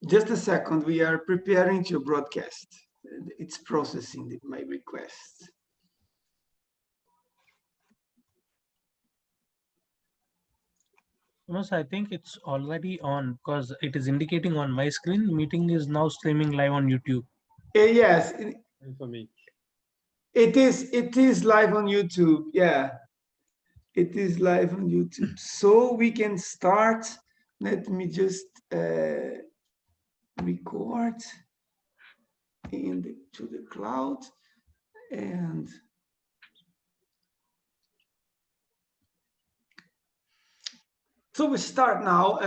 Just a second, we are preparing to broadcast. It's processing my request. Thomas, I think it's already on because it is indicating on my screen. Meeting is now streaming live on YouTube. Yes, For me. it is live on YouTube. Yeah, it is live on YouTube. So we can start. Let me just record to the cloud and so we start now.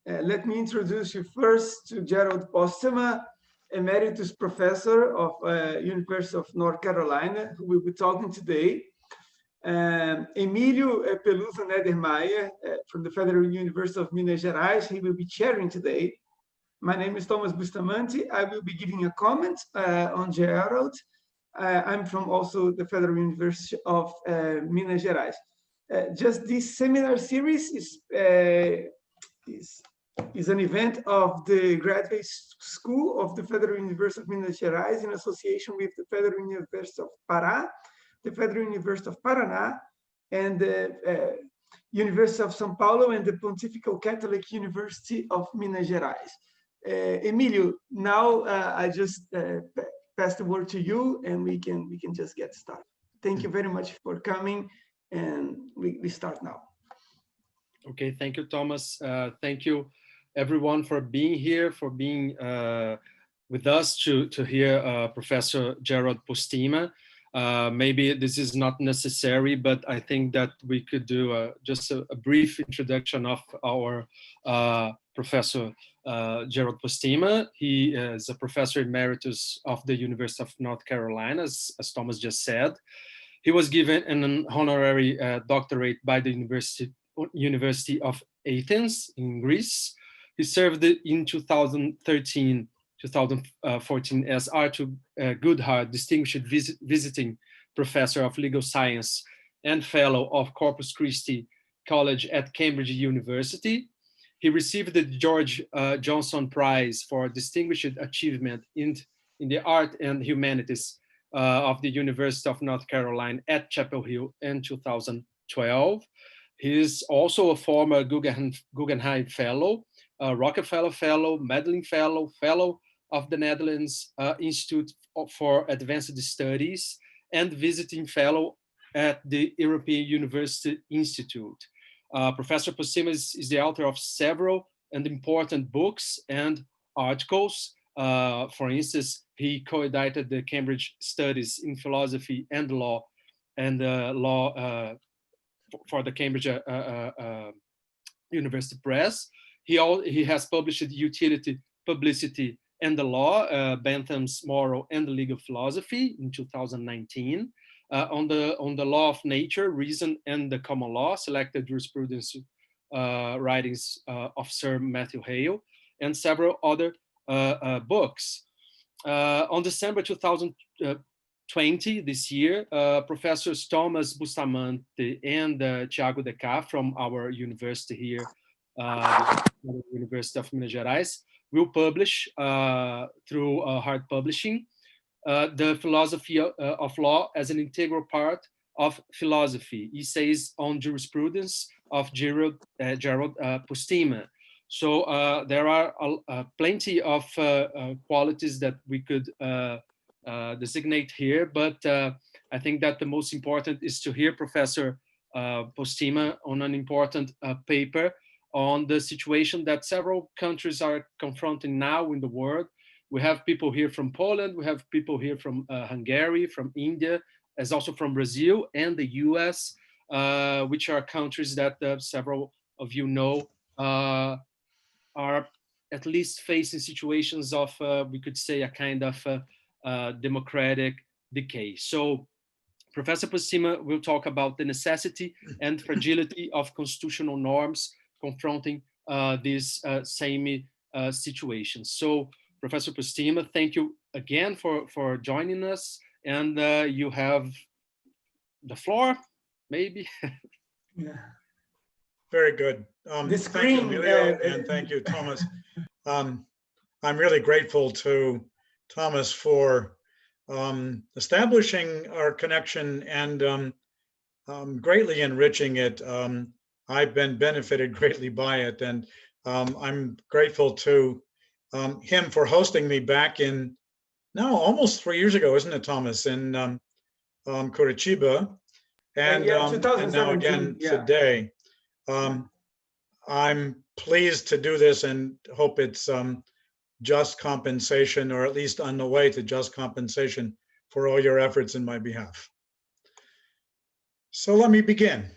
Let me introduce you first to Gerald Postema, Emeritus Professor of University of North Carolina, who will be talking today. Emílio Peluso Nedermeyer from the Federal University of Minas Gerais, he will be chairing today. My name is Thomas Bustamante. I will be giving a comment on Gerald. I'm from also the Federal University of Minas Gerais. Just this seminar series is an event of the Graduate School of the Federal University of Minas Gerais in association with the Federal University of Pará, the Federal University of Paraná, and the University of São Paulo and the Pontifical Catholic University of Minas Gerais. Emilio, now I just pass the word to you, and we can just get started. Thank you very much for coming, and we start now. Okay, thank you, Thomas. Thank you, everyone, for being here, for being with us to hear Professor Gerald Postema. Maybe this is not necessary, but I think that we could do just a brief introduction of our Professor Gerald Postema. He is a Professor Emeritus of the University of North Carolina, as Thomas just said. He was given an honorary doctorate by the University of Athens in Greece. He served in 2013 2014 as Arthur Goodhart Distinguished Visiting Professor of Legal Science and Fellow of Corpus Christi College at Cambridge University. He received the George Johnson Prize for Distinguished Achievement in the Art and Humanities of the University of North Carolina at Chapel Hill in 2012. He is also a former Guggenheim Fellow, Rockefeller Fellow, Medellin Fellow, Fellow of the Netherlands Institute for Advanced Studies, and Visiting Fellow at the European University Institute. Professor Postema is the author of several and important books and articles. For instance, he co-edited the Cambridge Studies in Philosophy and Law and law for the Cambridge University Press. He has published Utility, Publicity, and the Law, Bentham's Moral and Legal Philosophy in 2019. On the law of nature, reason, and the common law, selected jurisprudence writings of Sir Matthew Hale, and several other books. On December 2020, this year, Professors Thomas Bustamante and Thiago Deca from our university here, the University of Minas Gerais, will publish through hard publishing the philosophy of law as an integral part of philosophy, essays on jurisprudence of Gerald Postema. So there are plenty of qualities that we could designate here, but I think that the most important is to hear Professor Postema on an important paper on the situation that several countries are confronting now in the world. We have people here from Poland, we have people here from Hungary, from India, as also from Brazil and the US, which are countries that several of you know are at least facing situations of, we could say, a kind of democratic decay. So Professor Postema will talk about the necessity and fragility of constitutional norms confronting these same situations. So Professor Postema, thank you again for joining us, and you have the floor, maybe. Yeah. Very good. The screen, thank you, Emilio, and thank you, Thomas. I'm really grateful to Thomas for establishing our connection and greatly enriching it. I've been benefited greatly by it, and I'm grateful to him for hosting me back in now almost 3 years ago, isn't it, Thomas, in Curitiba, and Yeah, and now 2017, again yeah. today. I'm pleased to do this and hope it's just compensation, or at least on the way to just compensation for all your efforts in my behalf. So let me begin.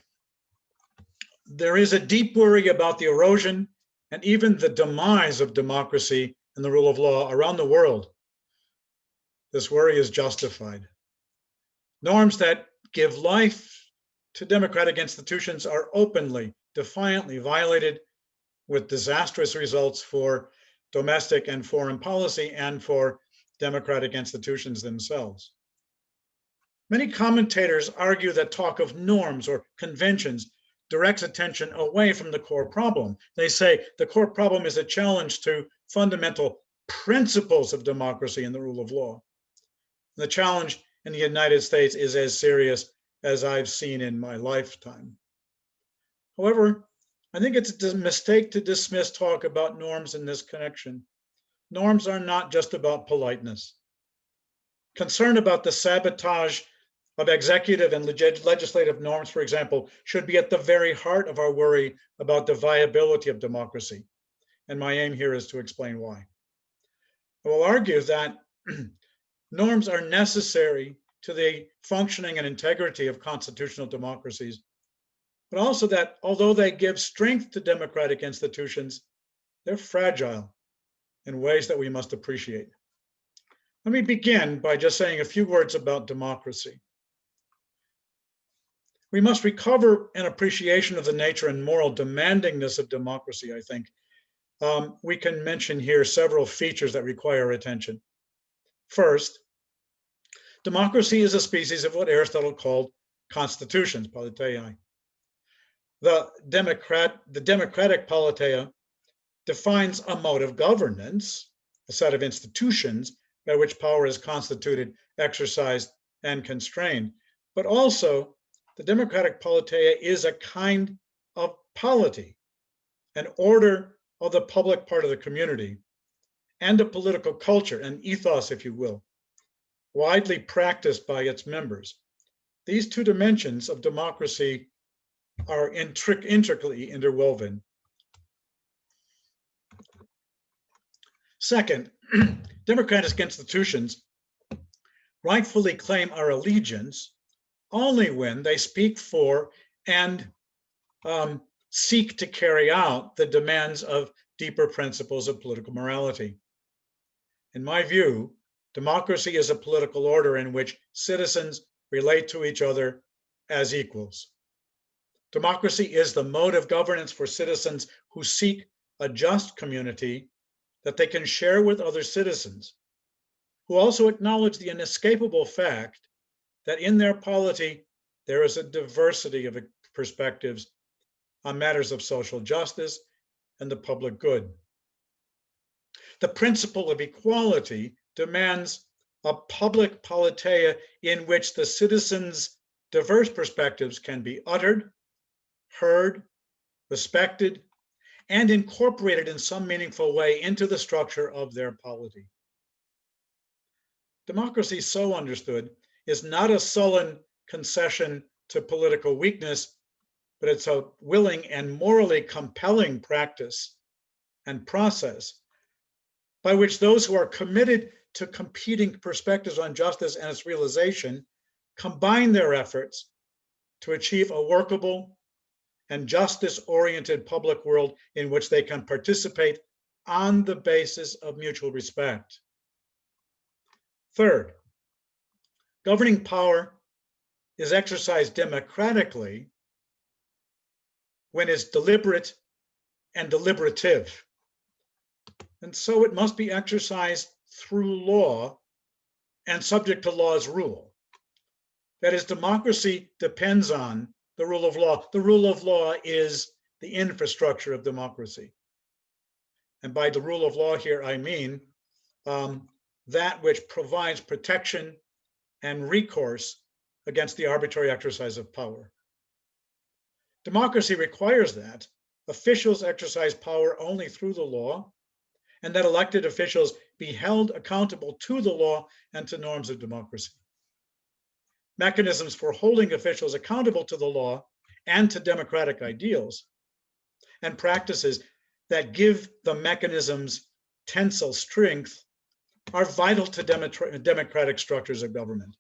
There is a deep worry about the erosion and even the demise of democracy and the rule of law around the world. This worry is justified. Norms that give life to democratic institutions are openly, defiantly violated, with disastrous results for domestic and foreign policy and for democratic institutions themselves. Many commentators argue that talk of norms or conventions directs attention away from the core problem. They say the core problem is a challenge to fundamental principles of democracy and the rule of law. The challenge in the United States is as serious as I've seen in my lifetime. However, I think it's a mistake to dismiss talk about norms in this connection. Norms are not just about politeness. Concern about the sabotage of executive and legislative norms, for example, should be at the very heart of our worry about the viability of democracy. And my aim here is to explain why. I will argue that norms are necessary to the functioning and integrity of constitutional democracies, but also that although they give strength to democratic institutions, they're fragile in ways that we must appreciate. Let me begin by just saying a few words about democracy. We must recover an appreciation of the nature and moral demandingness of democracy, I think. We can mention here several features that require attention. First, democracy is a species of what Aristotle called constitutions, politeia. The democratic politeia defines a mode of governance, a set of institutions by which power is constituted, exercised, and constrained. But also, the democratic politeia is a kind of polity, an order of the public part of the community, and a political culture, an ethos, if you will, widely practiced by its members. These two dimensions of democracy are intricately interwoven. Second, democratic institutions rightfully claim our allegiance only when they speak for and seek to carry out the demands of deeper principles of political morality. In my view, democracy is a political order in which citizens relate to each other as equals. Democracy is the mode of governance for citizens who seek a just community that they can share with other citizens, who also acknowledge the inescapable fact that in their polity, there is a diversity of perspectives on matters of social justice and the public good. The principle of equality demands a public politeia in which the citizens' diverse perspectives can be uttered, heard, respected, and incorporated in some meaningful way into the structure of their polity. Democracy, so understood, is not a sullen concession to political weakness, but it's a willing and morally compelling practice and process by which those who are committed to competing perspectives on justice and its realization combine their efforts to achieve a workable and justice-oriented public world in which they can participate on the basis of mutual respect. Third, governing power is exercised democratically when it's deliberate and deliberative. And so it must be exercised through law and subject to law's rule. That is, democracy depends on the rule of law. The rule of law is the infrastructure of democracy. and by the rule of law here, I mean that which provides protection and recourse against the arbitrary exercise of power. Democracy requires that officials exercise power only through the law, and that elected officials be held accountable to the law and to norms of democracy. Mechanisms for holding officials accountable to the law and to democratic ideals and practices that give the mechanisms tensile strength are vital to democratic structures of government.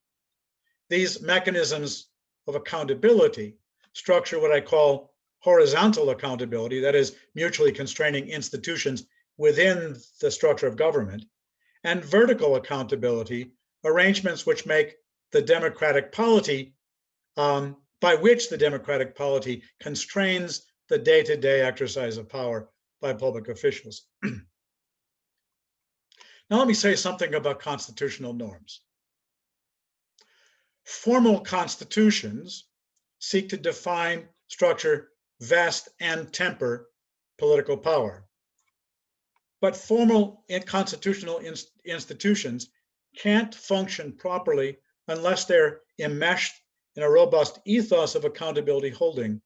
These mechanisms of accountability structure what I call horizontal accountability, that is, mutually constraining institutions within the structure of government, and vertical accountability, arrangements which make the democratic polity, by which the democratic polity constrains the day-to-day exercise of power by public officials. Now let me say something about constitutional norms. Formal constitutions seek to define, structure, vest, and temper political power. But formal and constitutional institutions can't function properly unless they're enmeshed in a robust ethos of accountability holding.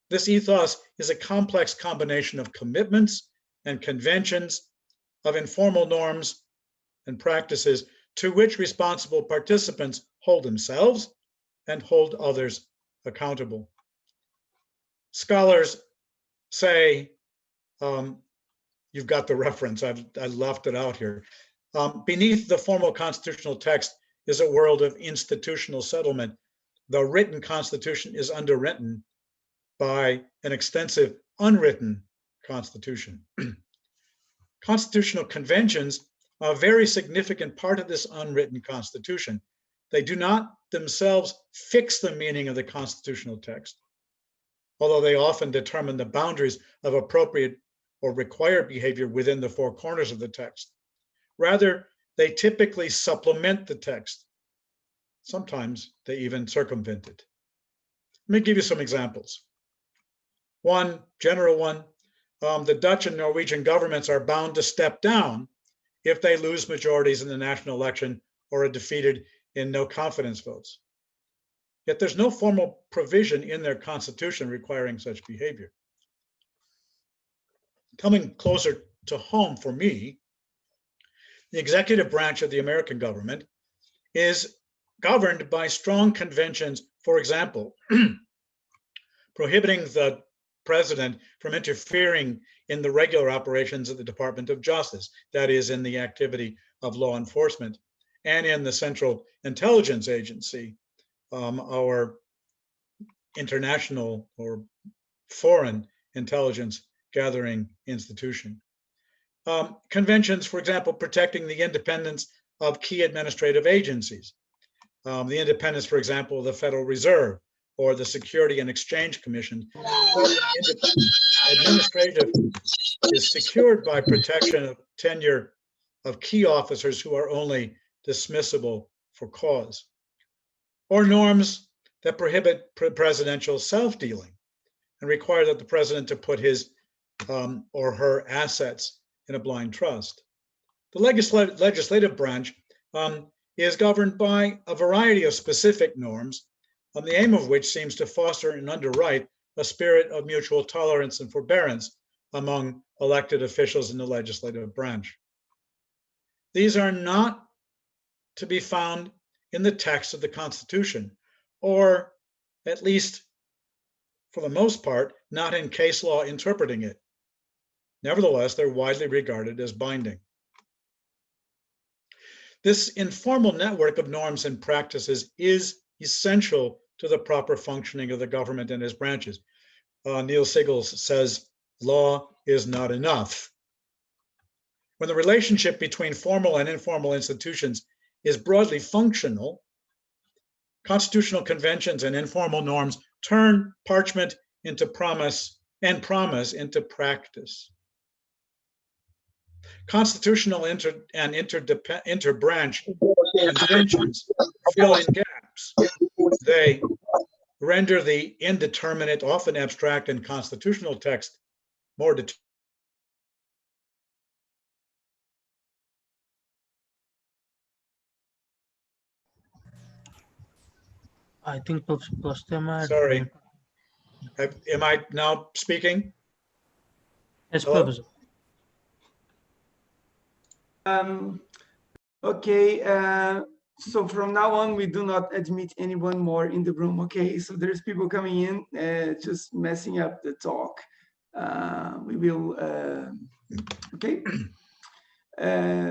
This ethos is a complex combination of commitments and conventions, of informal norms and practices to which responsible participants hold themselves and hold others accountable. Scholars say, you've got the reference, I left it out here. Beneath the formal constitutional text is a world of institutional settlement. The written constitution is underwritten by an extensive unwritten constitution. Constitutional conventions are a very significant part of this unwritten constitution. They do not themselves fix the meaning of the constitutional text, although they often determine the boundaries of appropriate or required behavior within the four corners of the text. Rather, they typically supplement the text. Sometimes they even circumvent it. Let me give you some examples. One general one, the Dutch and Norwegian governments are bound to step down if they lose majorities in the national election or are defeated in no confidence votes. Yet there's no formal provision in their constitution requiring such behavior. Coming closer to home for me, the executive branch of the American government is governed by strong conventions, for example, prohibiting the president from interfering in the regular operations of the Department of Justice, that is, in the activity of law enforcement, and in the Central Intelligence Agency, our international or foreign intelligence gathering institution. Conventions, for example, protecting the independence of key administrative agencies. The independence, for example, of the Federal Reserve or the Security and Exchange Commission. Administrative is secured by protection of tenure of key officers who are only dismissible for cause. Or norms that prohibit presidential self-dealing and require that the president to put his or her assets in a blind trust. The legislative branch is governed by a variety of specific norms, the aim of which seems to foster and underwrite a spirit of mutual tolerance and forbearance among elected officials in the legislative branch. These are not to be found in the text of the Constitution, or at least for the most part, not in case law interpreting it. Nevertheless, they're widely regarded as binding. This informal network of norms and practices is essential to the proper functioning of the government and its branches. Neil Siegel says, law is not enough. When the relationship between formal and informal institutions is broadly functional, constitutional conventions and informal norms turn parchment into promise and promise into practice. Constitutional and interbranch conventions fill in gaps. They render the indeterminate, often abstract and constitutional text more determinate. I think Postema. Sorry. Am I now speaking? Yes, Hello? Professor. Okay, so from now on, we do not admit anyone more in the room. Okay, so there's people coming in, just messing up the talk. We will, okay.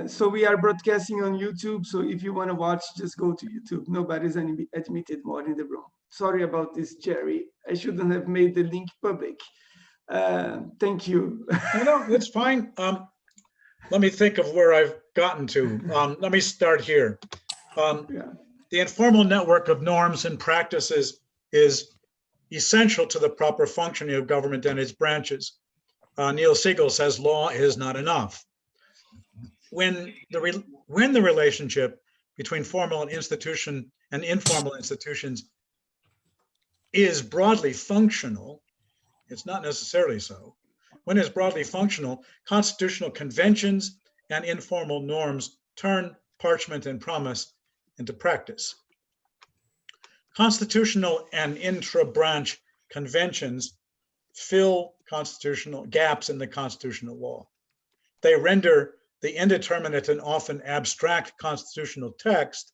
So we are broadcasting on YouTube. So if you want to watch, just go to YouTube. Nobody's admitted more in the room. Sorry about this, Jerry. I shouldn't have made the link public. Thank you. No, that's fine. Let me think of where I've gotten to. Let me start here. Yeah. The informal network of norms and practices is essential to the proper functioning of government and its branches. Neil Siegel says law is not enough. When the relationship between formal and informal institutions is broadly functional, it's not necessarily so. When it's broadly functional, constitutional conventions and informal norms turn parchment and promise into practice. Constitutional and intra-branch conventions fill constitutional gaps in the constitutional law. They render the indeterminate and often abstract constitutional text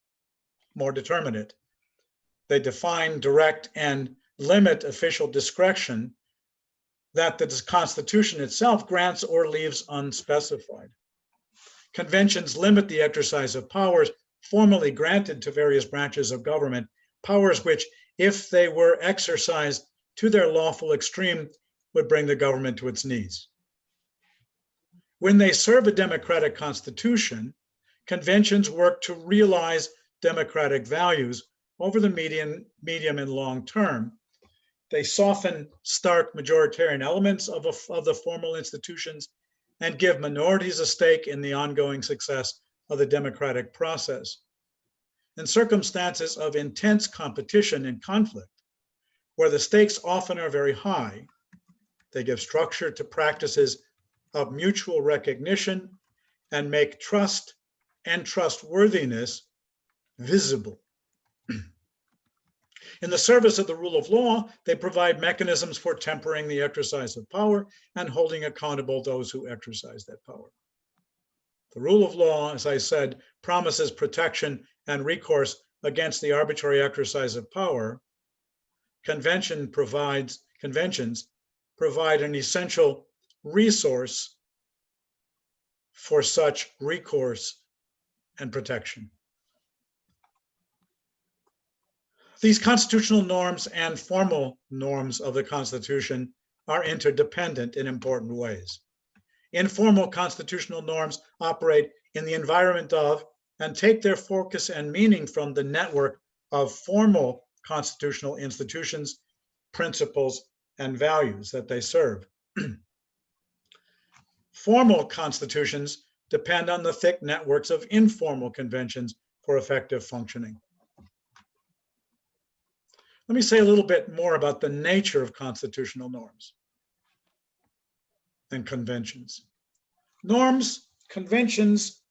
more determinate. They define, direct, and limit official discretion that the Constitution itself grants or leaves unspecified. Conventions limit the exercise of powers formally granted to various branches of government, powers which, if they were exercised to their lawful extreme, would bring the government to its knees. When they serve a democratic constitution, conventions work to realize democratic values over the medium and long term. They soften stark majoritarian elements of the formal institutions and give minorities a stake in the ongoing success of the democratic process. In circumstances of intense competition and conflict, where the stakes often are very high, they give structure to practices of mutual recognition and make trust and trustworthiness visible. In the service of the rule of law, they provide mechanisms for tempering the exercise of power and holding accountable those who exercise that power. The rule of law, as I said, promises protection and recourse against the arbitrary exercise of power. Conventions provide an essential resource for such recourse and protection. These constitutional norms and formal norms of the Constitution are interdependent in important ways. Informal constitutional norms operate in the environment of and take their focus and meaning from the network of formal constitutional institutions, principles, and values that they serve. Formal constitutions depend on the thick networks of informal conventions for effective functioning. Let me say a little bit more about the nature of constitutional norms and conventions. Conventions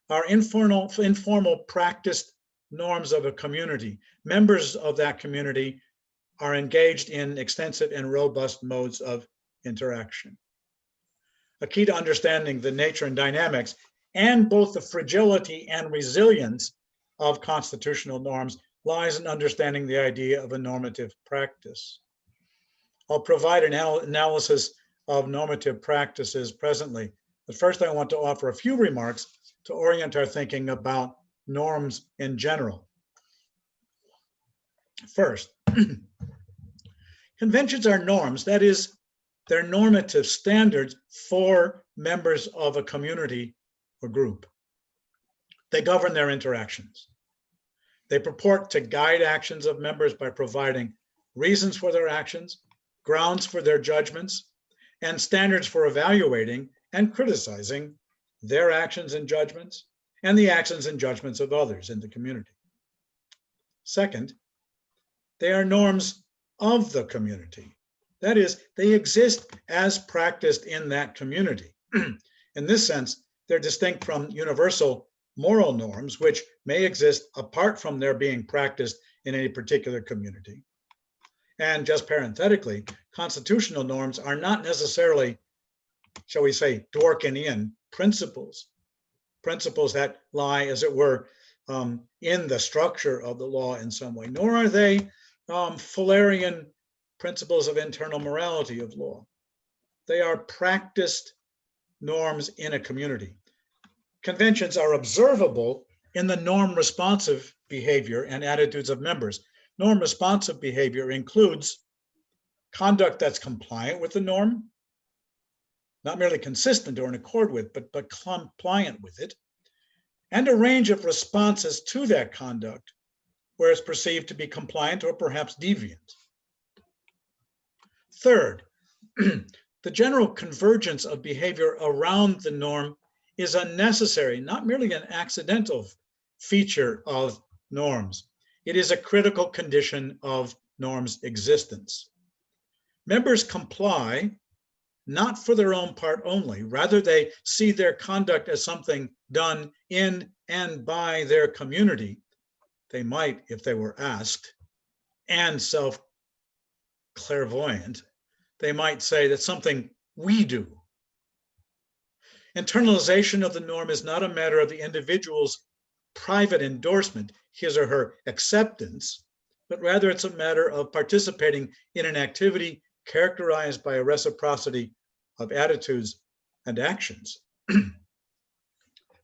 are informal practiced norms of a community. Members of that community are engaged in extensive and robust modes of interaction. A key to understanding the nature and dynamics and both the fragility and resilience of constitutional norms lies in understanding the idea of a normative practice. I'll provide an analysis of normative practices presently, but first I want to offer a few remarks to orient our thinking about norms in general. First, conventions are norms, that is, they're normative standards for members of a community or group. They govern their interactions. They purport to guide actions of members by providing reasons for their actions, grounds for their judgments, and standards for evaluating and criticizing their actions and judgments, and the actions and judgments of others in the community. Second, they are norms of the community. That is, they exist as practiced in that community. In this sense, they're distinct from universal moral norms, which may exist apart from their being practiced in any particular community. And just parenthetically, constitutional norms are not necessarily, shall we say, Dworkinian principles that lie, as it were, in the structure of the law in some way, nor are they Fullerian principles of internal morality of law. They are practiced norms in a community. Conventions are observable in the norm-responsive behavior and attitudes of members. Norm-responsive behavior includes conduct that's compliant with the norm, not merely consistent or in accord with, but compliant with it, and a range of responses to that conduct where it's perceived to be compliant or perhaps deviant. Third, the general convergence of behavior around the norm is unnecessary, not merely an accidental feature of norms. It is a critical condition of norms' existence. Members comply not for their own part only, rather they see their conduct as something done in and by their community. They might, if they were asked, and self-clairvoyant, they might say that's something we do. Internalization of the norm is not a matter of the individual's private endorsement, his or her acceptance, but rather it's a matter of participating in an activity characterized by a reciprocity of attitudes and actions.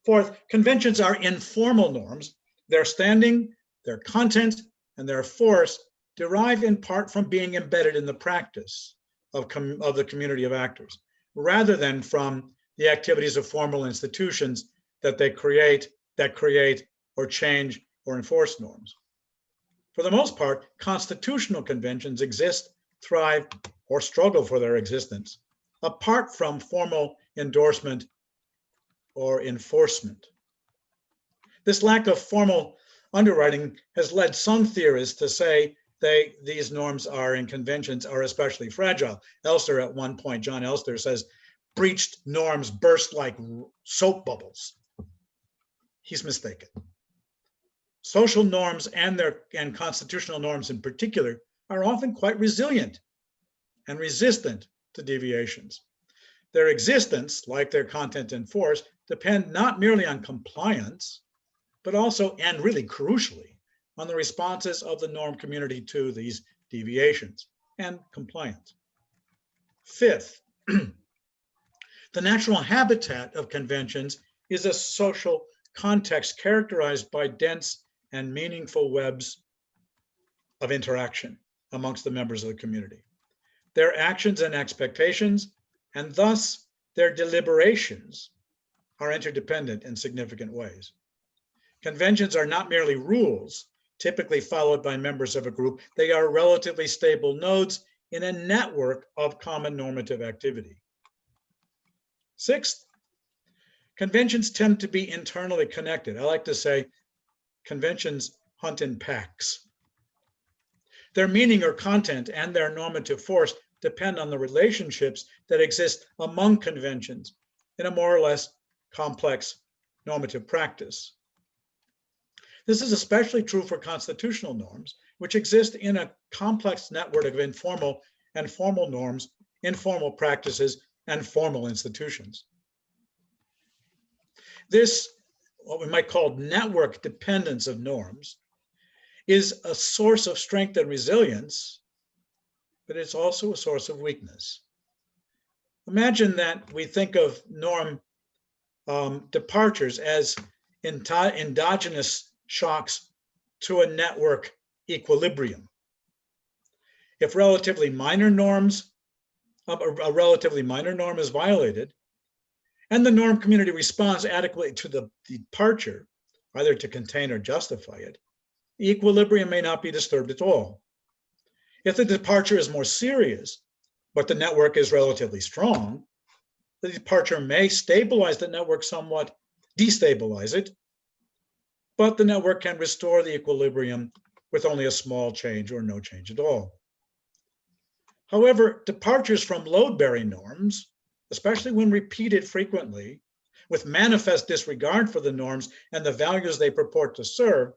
Fourth, conventions are informal norms. Their standing, their content, and their force derive in part from being embedded in the practice of the community of actors, rather than from the activities of formal institutions that create or change or enforce norms. For the most part, constitutional conventions exist, thrive, or struggle for their existence, apart from formal endorsement or enforcement. This lack of formal underwriting has led some theorists to say these norms and conventions are especially fragile. Elster at one point, John Elster says, breached norms burst like soap bubbles. He's mistaken. Social norms and constitutional norms in particular are often quite resilient and resistant to deviations. Their existence, like their content and force, depend not merely on compliance, but also, and really crucially, on the responses of the norm community to these deviations and compliance. Fifth, the natural habitat of conventions is a social context characterized by dense and meaningful webs of interaction amongst the members of the community. Their actions and expectations, and thus their deliberations, are interdependent in significant ways. Conventions are not merely rules, typically followed by members of a group. They are relatively stable nodes in a network of common normative activity. Sixth, conventions tend to be internally connected. I like to say conventions hunt in packs. Their meaning or content and their normative force depend on the relationships that exist among conventions in a more or less complex normative practice. This is especially true for constitutional norms, which exist in a complex network of informal and formal norms, informal practices, and formal institutions. This, what we might call network dependence of norms, is a source of strength and resilience, but it's also a source of weakness. Imagine that we think of norm departures as endogenous shocks to a network equilibrium. If a relatively minor norm is violated, and the norm community responds adequately to the departure, either to contain or justify it, the equilibrium may not be disturbed at all. If the departure is more serious, but the network is relatively strong, the departure may stabilize the network somewhat, destabilize it, but the network can restore the equilibrium with only a small change or no change at all. However, departures from load-bearing norms, especially when repeated frequently, with manifest disregard for the norms and the values they purport to serve,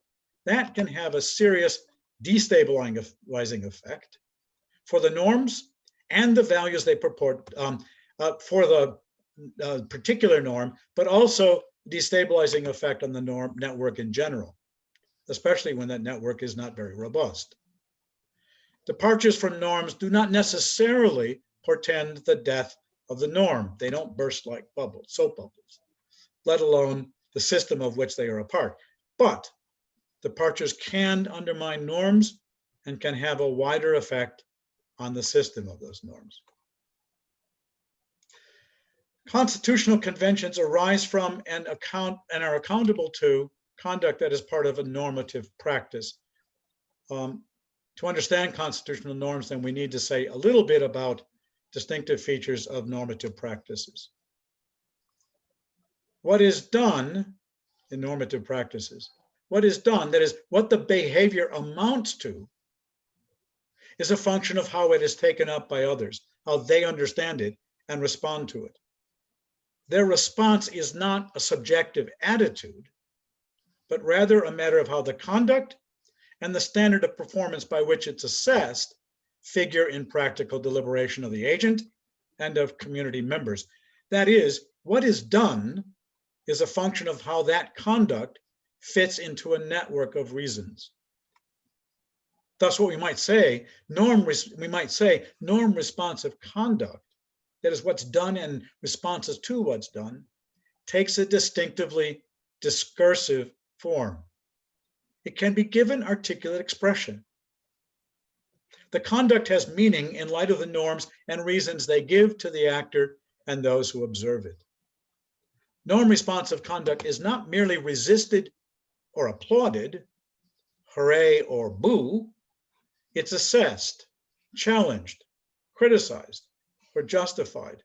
that can have a serious destabilizing effect for the norms and the values they purport for the particular norm, but also destabilizing effect on the norm network in general, especially when that network is not very robust. Departures from norms do not necessarily portend the death of the norm. They don't burst like bubbles, soap bubbles, let alone the system of which they are a part. But departures can undermine norms and can have a wider effect on the system of those norms. Constitutional conventions arise from and are accountable to conduct that is part of a normative practice. To understand constitutional norms, then we need to say a little bit about distinctive features of normative practices. What is done in normative practices, what is done, that is, what the behavior amounts to, is a function of how it is taken up by others, how they understand it and respond to it. Their response is not a subjective attitude, but rather a matter of how the conduct and the standard of performance by which it's assessed figure in practical deliberation of the agent and of community members. That is, what is done is a function of how that conduct fits into a network of reasons. Thus, what we might say, norm responsive conduct, that is what's done and responses to what's done, takes a distinctively discursive form. It can be given articulate expression. The conduct has meaning in light of the norms and reasons they give to the actor and those who observe it. Norm responsive conduct is not merely resisted or applauded, hooray or boo. It's assessed, challenged, criticized, or justified.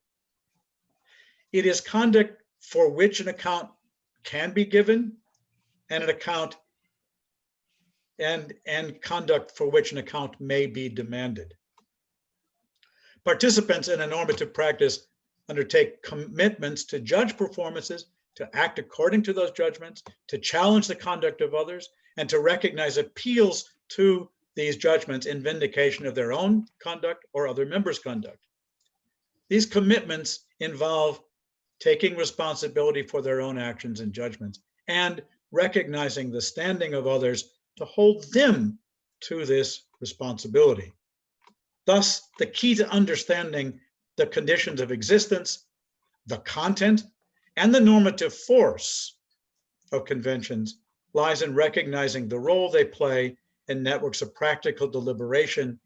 It is conduct for which an account can be given and an account and conduct for which an account may be demanded. Participants in a normative practice undertake commitments to judge performances, to act according to those judgments, to challenge the conduct of others, and to recognize appeals to these judgments in vindication of their own conduct or other members' conduct. These commitments involve taking responsibility for their own actions and judgments and recognizing the standing of others to hold them to this responsibility. Thus, the key to understanding the conditions of existence, the content, and the normative force of conventions lies in recognizing the role they play in networks of practical deliberation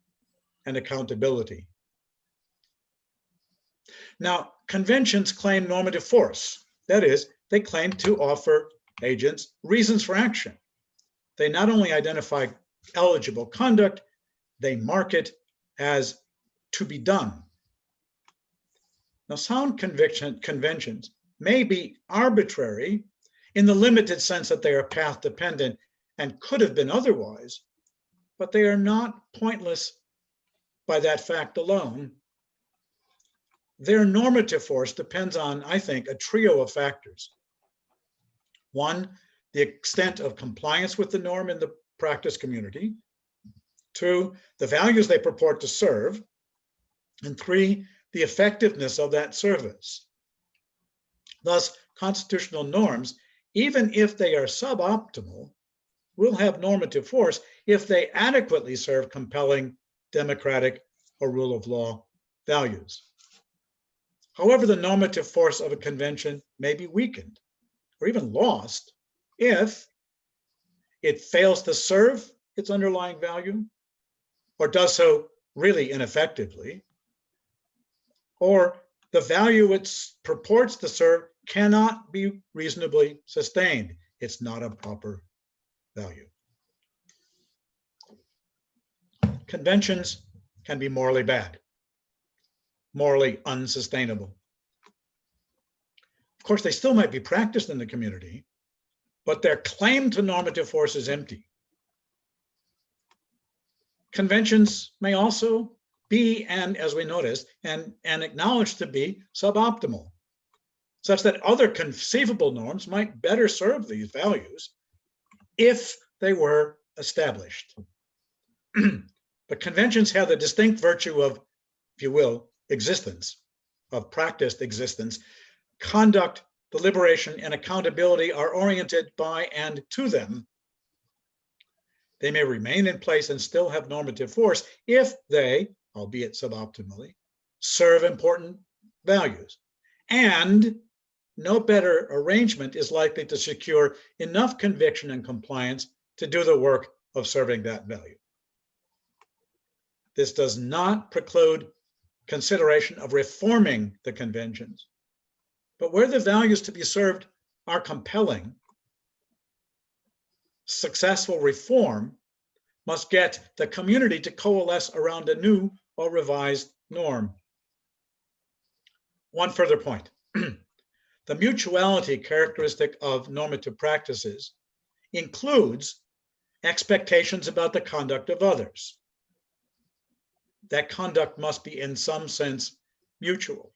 and accountability. Now, conventions claim normative force. That is, they claim to offer agents reasons for action. They not only identify eligible conduct, they mark it as to be done. Now, sound conventions may be arbitrary in the limited sense that they are path dependent and could have been otherwise, but they are not pointless by that fact alone. Their normative force depends on, I think, a trio of factors. One, the extent of compliance with the norm in the practice community. Two, the values they purport to serve. And three, the effectiveness of that service. Thus, constitutional norms, even if they are suboptimal, will have normative force if they adequately serve compelling democratic or rule of law values. However, the normative force of a convention may be weakened or even lost if it fails to serve its underlying value or does so really ineffectively, or the value it purports to serve cannot be reasonably sustained. It's not a proper value. Conventions can be morally bad, morally unsustainable. Of course, they still might be practiced in the community, but their claim to normative force is empty. Conventions may also be, and as we noticed, and acknowledged to be suboptimal, such that other conceivable norms might better serve these values if they were established. But conventions have the distinct virtue of, if you will, existence, of practiced existence. Conduct, deliberation, and accountability are oriented by and to them. They may remain in place and still have normative force if they, albeit suboptimally, serve important values. And no better arrangement is likely to secure enough conviction and compliance to do the work of serving that value. This does not preclude consideration of reforming the conventions, but where the values to be served are compelling, successful reform must get the community to coalesce around a new or revised norm. One further point. The mutuality characteristic of normative practices includes expectations about the conduct of others. That conduct must be in some sense mutual.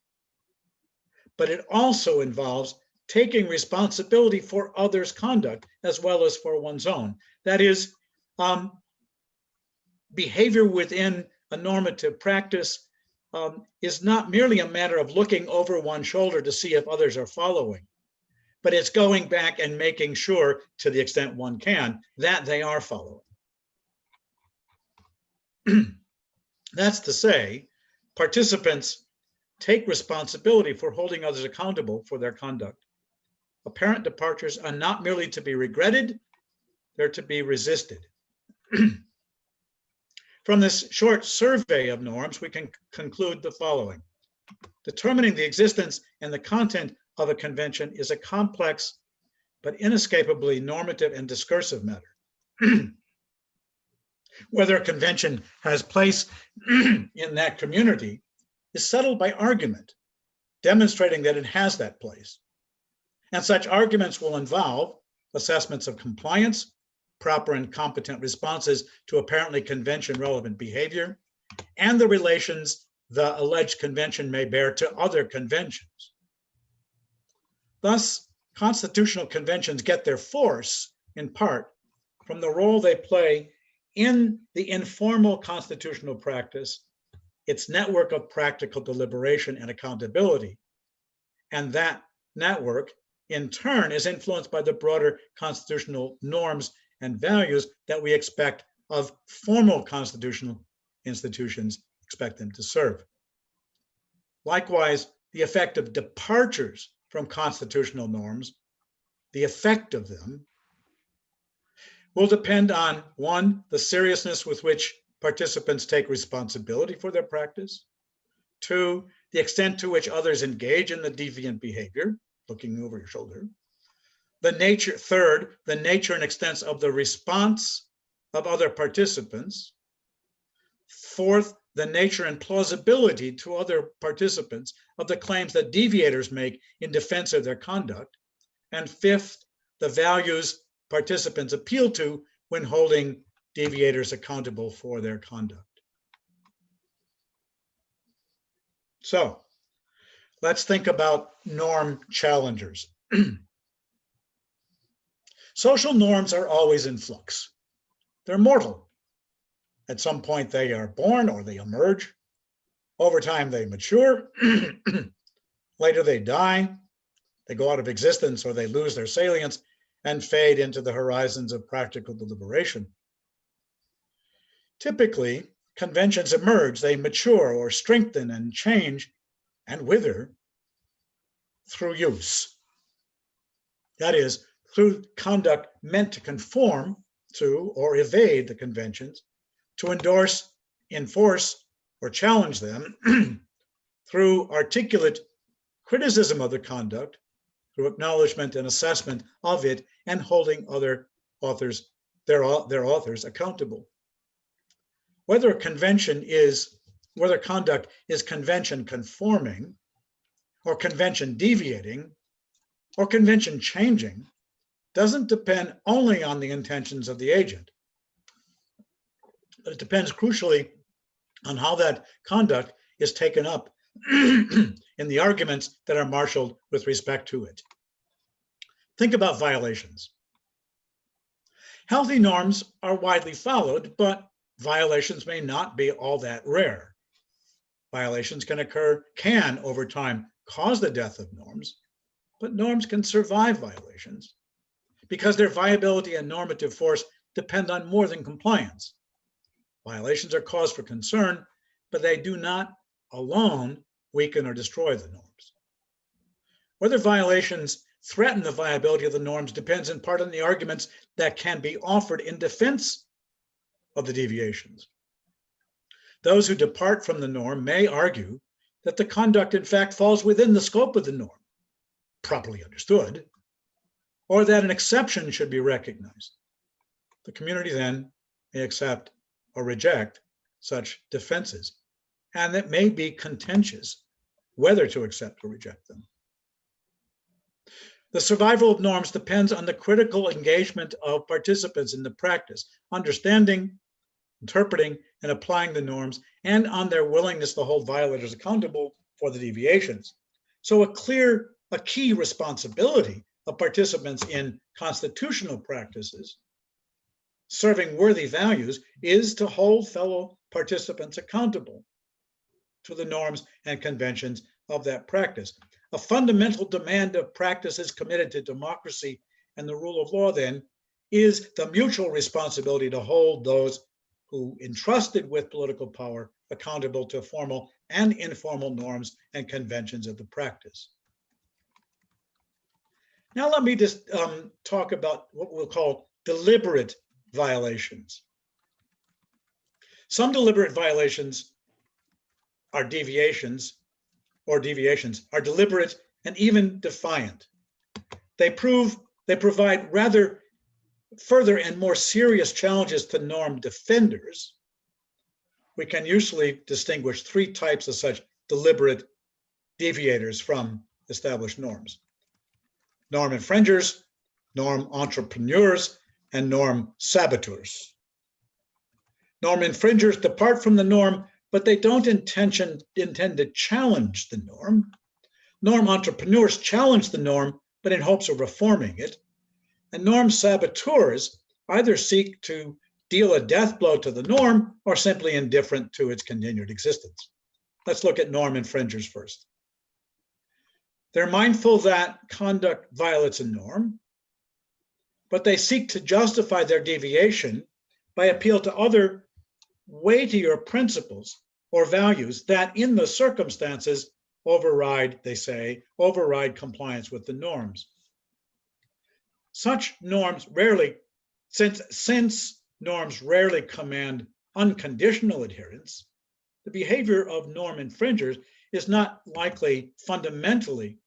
But it also involves taking responsibility for others' conduct as well as for one's own. That is, behavior within a normative practice is not merely a matter of looking over one's shoulder to see if others are following, but it's going back and making sure, to the extent one can, that they are following. That's to say, participants take responsibility for holding others accountable for their conduct. Apparent departures are not merely to be regretted, they're to be resisted. From this short survey of norms, we can conclude the following. Determining the existence and the content of a convention is a complex but inescapably normative and discursive matter. Whether a convention has place in that community is settled by argument, demonstrating that it has that place. And such arguments will involve assessments of compliance, proper and competent responses to apparently convention-relevant behavior, and the relations the alleged convention may bear to other conventions. Thus, constitutional conventions get their force, in part, from the role they play in the informal constitutional practice, its network of practical deliberation and accountability. And that network, in turn, is influenced by the broader constitutional norms and values that we expect of formal constitutional institutions, expect them to serve. Likewise, the effect of departures from constitutional norms, the effect of them, will depend on, one, the seriousness with which participants take responsibility for their practice, two, the extent to which others engage in the deviant behavior, looking over your shoulder, the nature, third, the nature and extent of the response of other participants, fourth, the nature and plausibility to other participants of the claims that deviators make in defense of their conduct, and fifth, the values participants appeal to when holding deviators accountable for their conduct. So let's think about norm challengers. Social norms are always in flux. They're mortal. At some point they are born or they emerge. Over time they mature. Later they die. They go out of existence or they lose their salience and fade into the horizons of practical deliberation. Typically, conventions emerge, they mature or strengthen and change and wither through use. That is, through conduct meant to conform to or evade the conventions, to endorse, enforce, or challenge them through articulate criticism of the conduct, through acknowledgement and assessment of it, and holding other authors, their authors accountable. Whether conduct is convention conforming, or convention deviating, or convention changing, doesn't depend only on the intentions of the agent, but it depends crucially on how that conduct is taken up in the arguments that are marshaled with respect to it. Think about violations. Healthy norms are widely followed, but violations may not be all that rare. Violations can over time cause the death of norms, but norms can survive violations because their viability and normative force depend on more than compliance. Violations are cause for concern, but they do not alone weaken or destroy the norms. Whether violations threaten the viability of the norms depends in part on the arguments that can be offered in defense of the deviations. Those who depart from the norm may argue that the conduct in fact falls within the scope of the norm, properly understood, or that an exception should be recognized. The community then may accept or reject such defenses, and it may be contentious whether to accept or reject them. The survival of norms depends on the critical engagement of participants in the practice, understanding, interpreting, and applying the norms, and on their willingness to hold violators accountable for the deviations. So a key responsibility of participants in constitutional practices serving worthy values is to hold fellow participants accountable to the norms and conventions of that practice. A fundamental demand of practices committed to democracy and the rule of law, then, is the mutual responsibility to hold those who entrusted with political power accountable to formal and informal norms and conventions of the practice. Now let me just talk about what we'll call deliberate violations. Some deliberate violations are deviations are deliberate and even defiant. They provide rather further and more serious challenges to norm defenders. We can usually distinguish three types of such deliberate deviators from established norms: norm infringers, norm entrepreneurs, and norm saboteurs. Norm infringers depart from the norm, but they don't intend to challenge the norm. Norm entrepreneurs challenge the norm, but in hopes of reforming it. And norm saboteurs either seek to deal a death blow to the norm or simply indifferent to its continued existence. Let's look at norm infringers first. They're mindful that conduct violates a norm, but they seek to justify their deviation by appeal to other weightier principles or values that in the circumstances override, they say, compliance with the norms. Such norms rarely, since norms rarely command unconditional adherence, the behavior of norm infringers is not likely fundamentally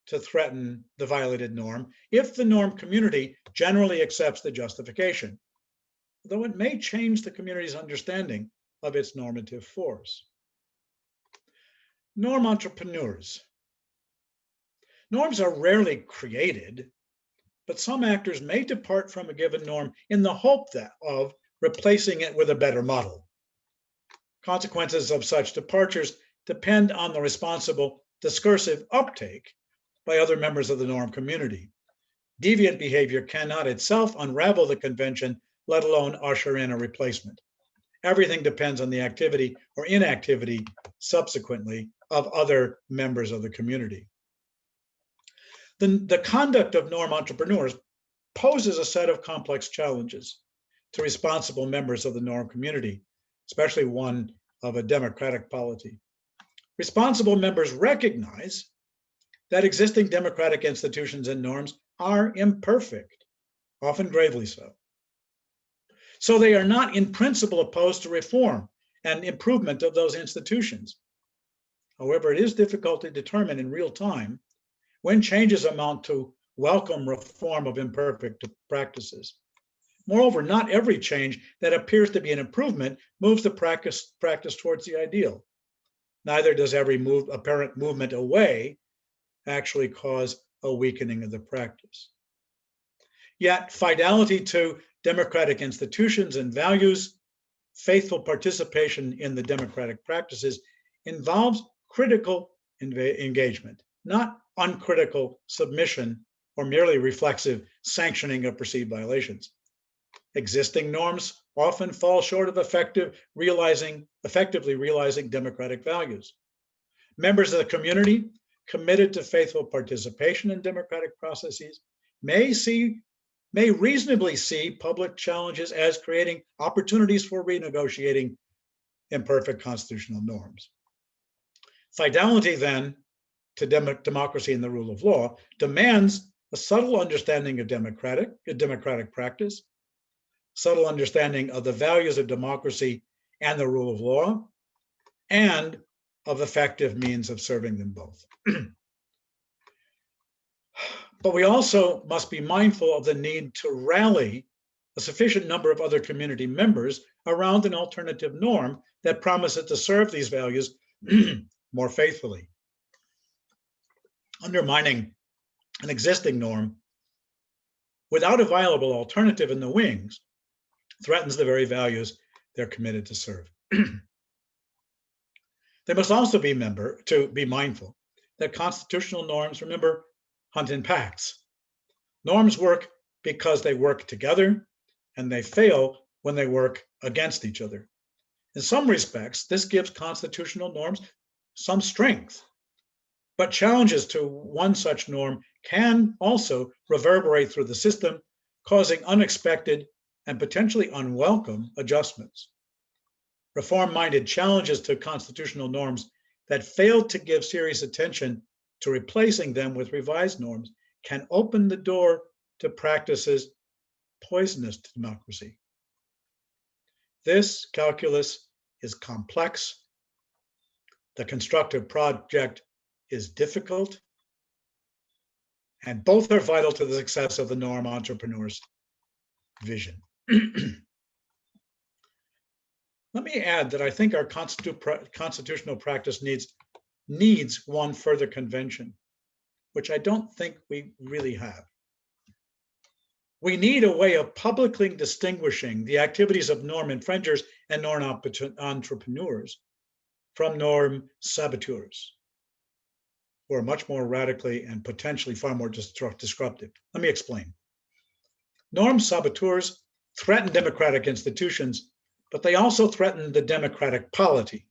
to threaten the violated norm if the norm community generally accepts the justification, though it may change the community's understanding of its normative force. Norm entrepreneurs. Norms are rarely created, but some actors may depart from a given norm in the hope of replacing it with a better model. Consequences of such departures depend on the responsible discursive uptake by other members of the norm community. Deviant behavior cannot itself unravel the convention, let alone usher in a replacement. Everything depends on the activity or inactivity subsequently of other members of the community. The conduct of norm entrepreneurs poses a set of complex challenges to responsible members of the norm community, especially one of a democratic polity. Responsible members recognize that existing democratic institutions and norms are imperfect, often gravely so. So they are not in principle opposed to reform and improvement of those institutions. However, it is difficult to determine in real time when changes amount to welcome reform of imperfect practices. Moreover, not every change that appears to be an improvement moves the practice towards the ideal. Neither does every apparent movement away actually cause a weakening of the practice. Yet, fidelity to democratic institutions and values, faithful participation in the democratic practices involves critical engagement, not uncritical submission or merely reflexive sanctioning of perceived violations. Existing norms often fall short of effectively realizing democratic values. Members of the community committed to faithful participation in democratic processes may reasonably see public challenges as creating opportunities for renegotiating imperfect constitutional norms. Fidelity, then, to democracy and the rule of law demands a subtle understanding of democratic practice, subtle understanding of the values of democracy and the rule of law, and of effective means of serving them both. But we also must be mindful of the need to rally a sufficient number of other community members around an alternative norm that promises to serve these values more faithfully. Undermining an existing norm without a viable alternative in the wings threatens the very values they're committed to serve. They must also be mindful that constitutional norms, remember, hunt in packs. Norms work because they work together, and they fail when they work against each other. In some respects, this gives constitutional norms some strength, but challenges to one such norm can also reverberate through the system, causing unexpected and potentially unwelcome adjustments. Reform-minded challenges to constitutional norms that fail to give serious attention to replacing them with revised norms can open the door to practices poisonous to democracy. This calculus is complex. The constructive project is difficult, and both are vital to the success of the norm entrepreneur's vision. Let me add that I think our constitutional practice needs one further convention, which I don't think we really have. We need a way of publicly distinguishing the activities of norm infringers and norm entrepreneurs from norm saboteurs, who are much more radically and potentially far more disruptive. Let me explain. Norm saboteurs threaten democratic institutions, but they also threaten the democratic polity.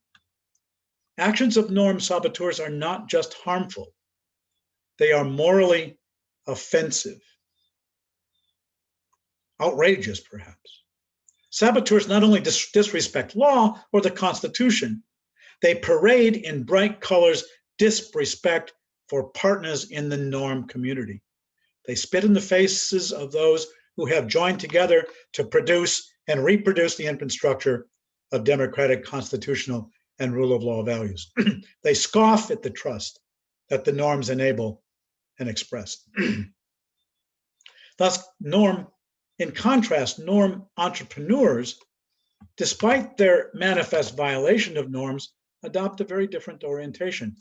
Actions of norm saboteurs are not just harmful, they are morally offensive, outrageous perhaps. Saboteurs not only disrespect law or the Constitution, they parade in bright colors disrespect for partners in the norm community. They spit in the faces of those who have joined together to produce and reproduce the infrastructure of democratic, constitutional, and rule of law values. They scoff at the trust that the norms enable and express. Thus, in contrast, norm entrepreneurs, despite their manifest violation of norms, adopt a very different orientation.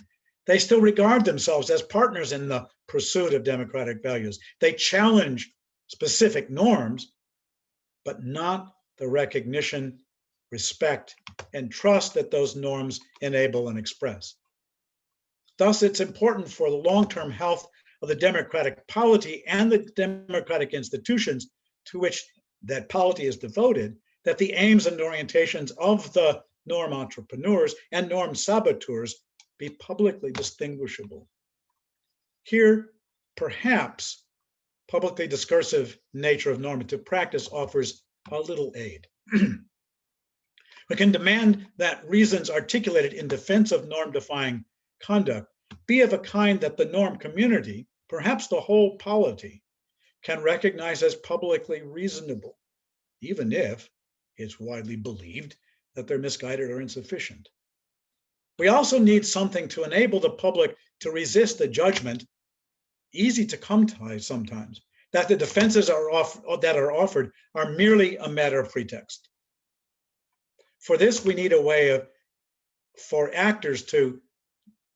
They still regard themselves as partners in the pursuit of democratic values. They challenge specific norms, but not the recognition, respect, and trust that those norms enable and express. Thus, it's important for the long-term health of the democratic polity and the democratic institutions to which that polity is devoted, that the aims and orientations of the norm entrepreneurs and norm saboteurs be publicly distinguishable. Here, perhaps, publicly discursive nature of normative practice offers a little aid. We can demand that reasons articulated in defense of norm-defying conduct be of a kind that the norm community, perhaps the whole polity, can recognize as publicly reasonable, even if it's widely believed that they're misguided or insufficient. We also need something to enable the public to resist the judgment, easy to come to sometimes, that the defenses that are offered are merely a matter of pretext. For this, we need a way for actors to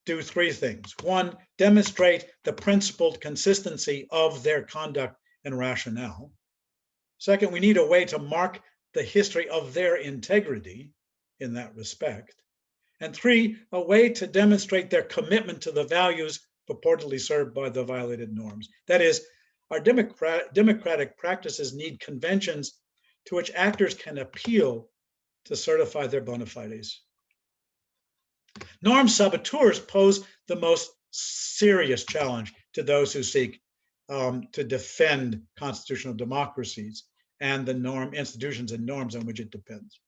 do three things. One, demonstrate the principled consistency of their conduct and rationale. Second, we need a way to mark the history of their integrity in that respect. And three, a way to demonstrate their commitment to the values purportedly served by the violated norms. That is, our democratic practices need conventions to which actors can appeal to certify their bona fides. Norm saboteurs pose the most serious challenge to those who seek to defend constitutional democracies and the norm institutions and norms on which it depends.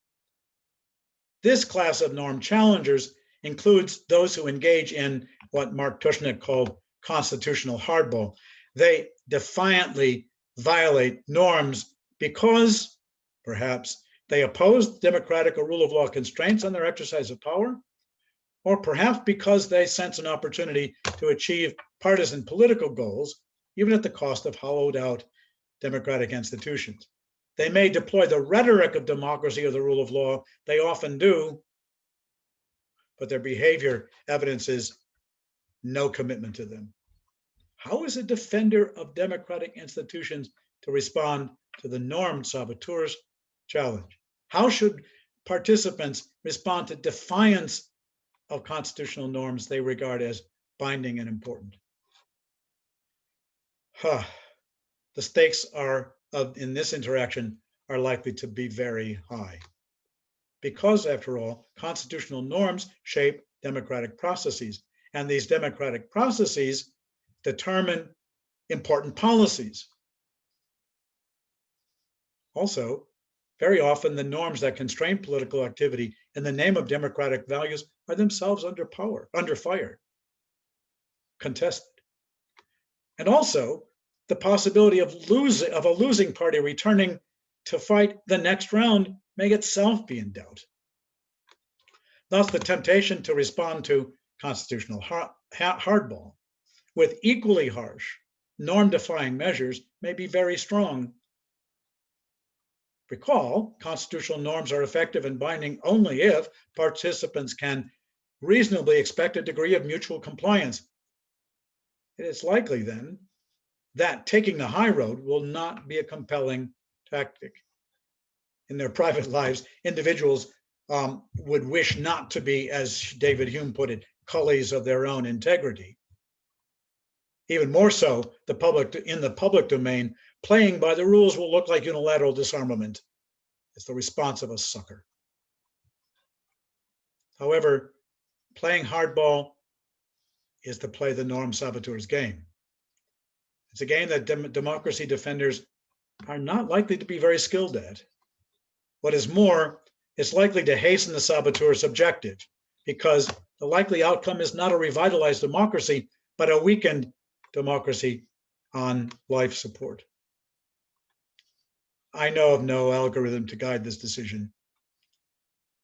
This class of norm challengers includes those who engage in what Mark Tushnet called constitutional hardball. They defiantly violate norms because, perhaps, they oppose democratic or rule of law constraints on their exercise of power, or perhaps because they sense an opportunity to achieve partisan political goals, even at the cost of hollowed out democratic institutions. They may deploy the rhetoric of democracy or the rule of law, they often do, but their behavior evidences no commitment to them. How is a defender of democratic institutions to respond to the norm saboteurs challenge? How should participants respond to defiance of constitutional norms they regard as binding and important? The stakes in this interaction are likely to be very high. Because, after all, constitutional norms shape democratic processes, and these democratic processes determine important policies. Also, very often the norms that constrain political activity in the name of democratic values are themselves under fire, contested. And also, the possibility of a losing party returning to fight the next round may itself be in doubt. Thus, the temptation to respond to constitutional hardball with equally harsh, norm-defying measures may be very strong. Recall, constitutional norms are effective and binding only if participants can reasonably expect a degree of mutual compliance. It is likely, then, that taking the high road will not be a compelling tactic. In their private lives, individuals would wish not to be, as David Hume put it, cullies of their own integrity. Even more so, in the public domain, playing by the rules will look like unilateral disarmament. It's the response of a sucker. However, playing hardball is to play the norm saboteurs game. It's a game that democracy defenders are not likely to be very skilled at. What is more, it's likely to hasten the saboteur's objective, because the likely outcome is not a revitalized democracy, but a weakened democracy on life support. I know of no algorithm to guide this decision,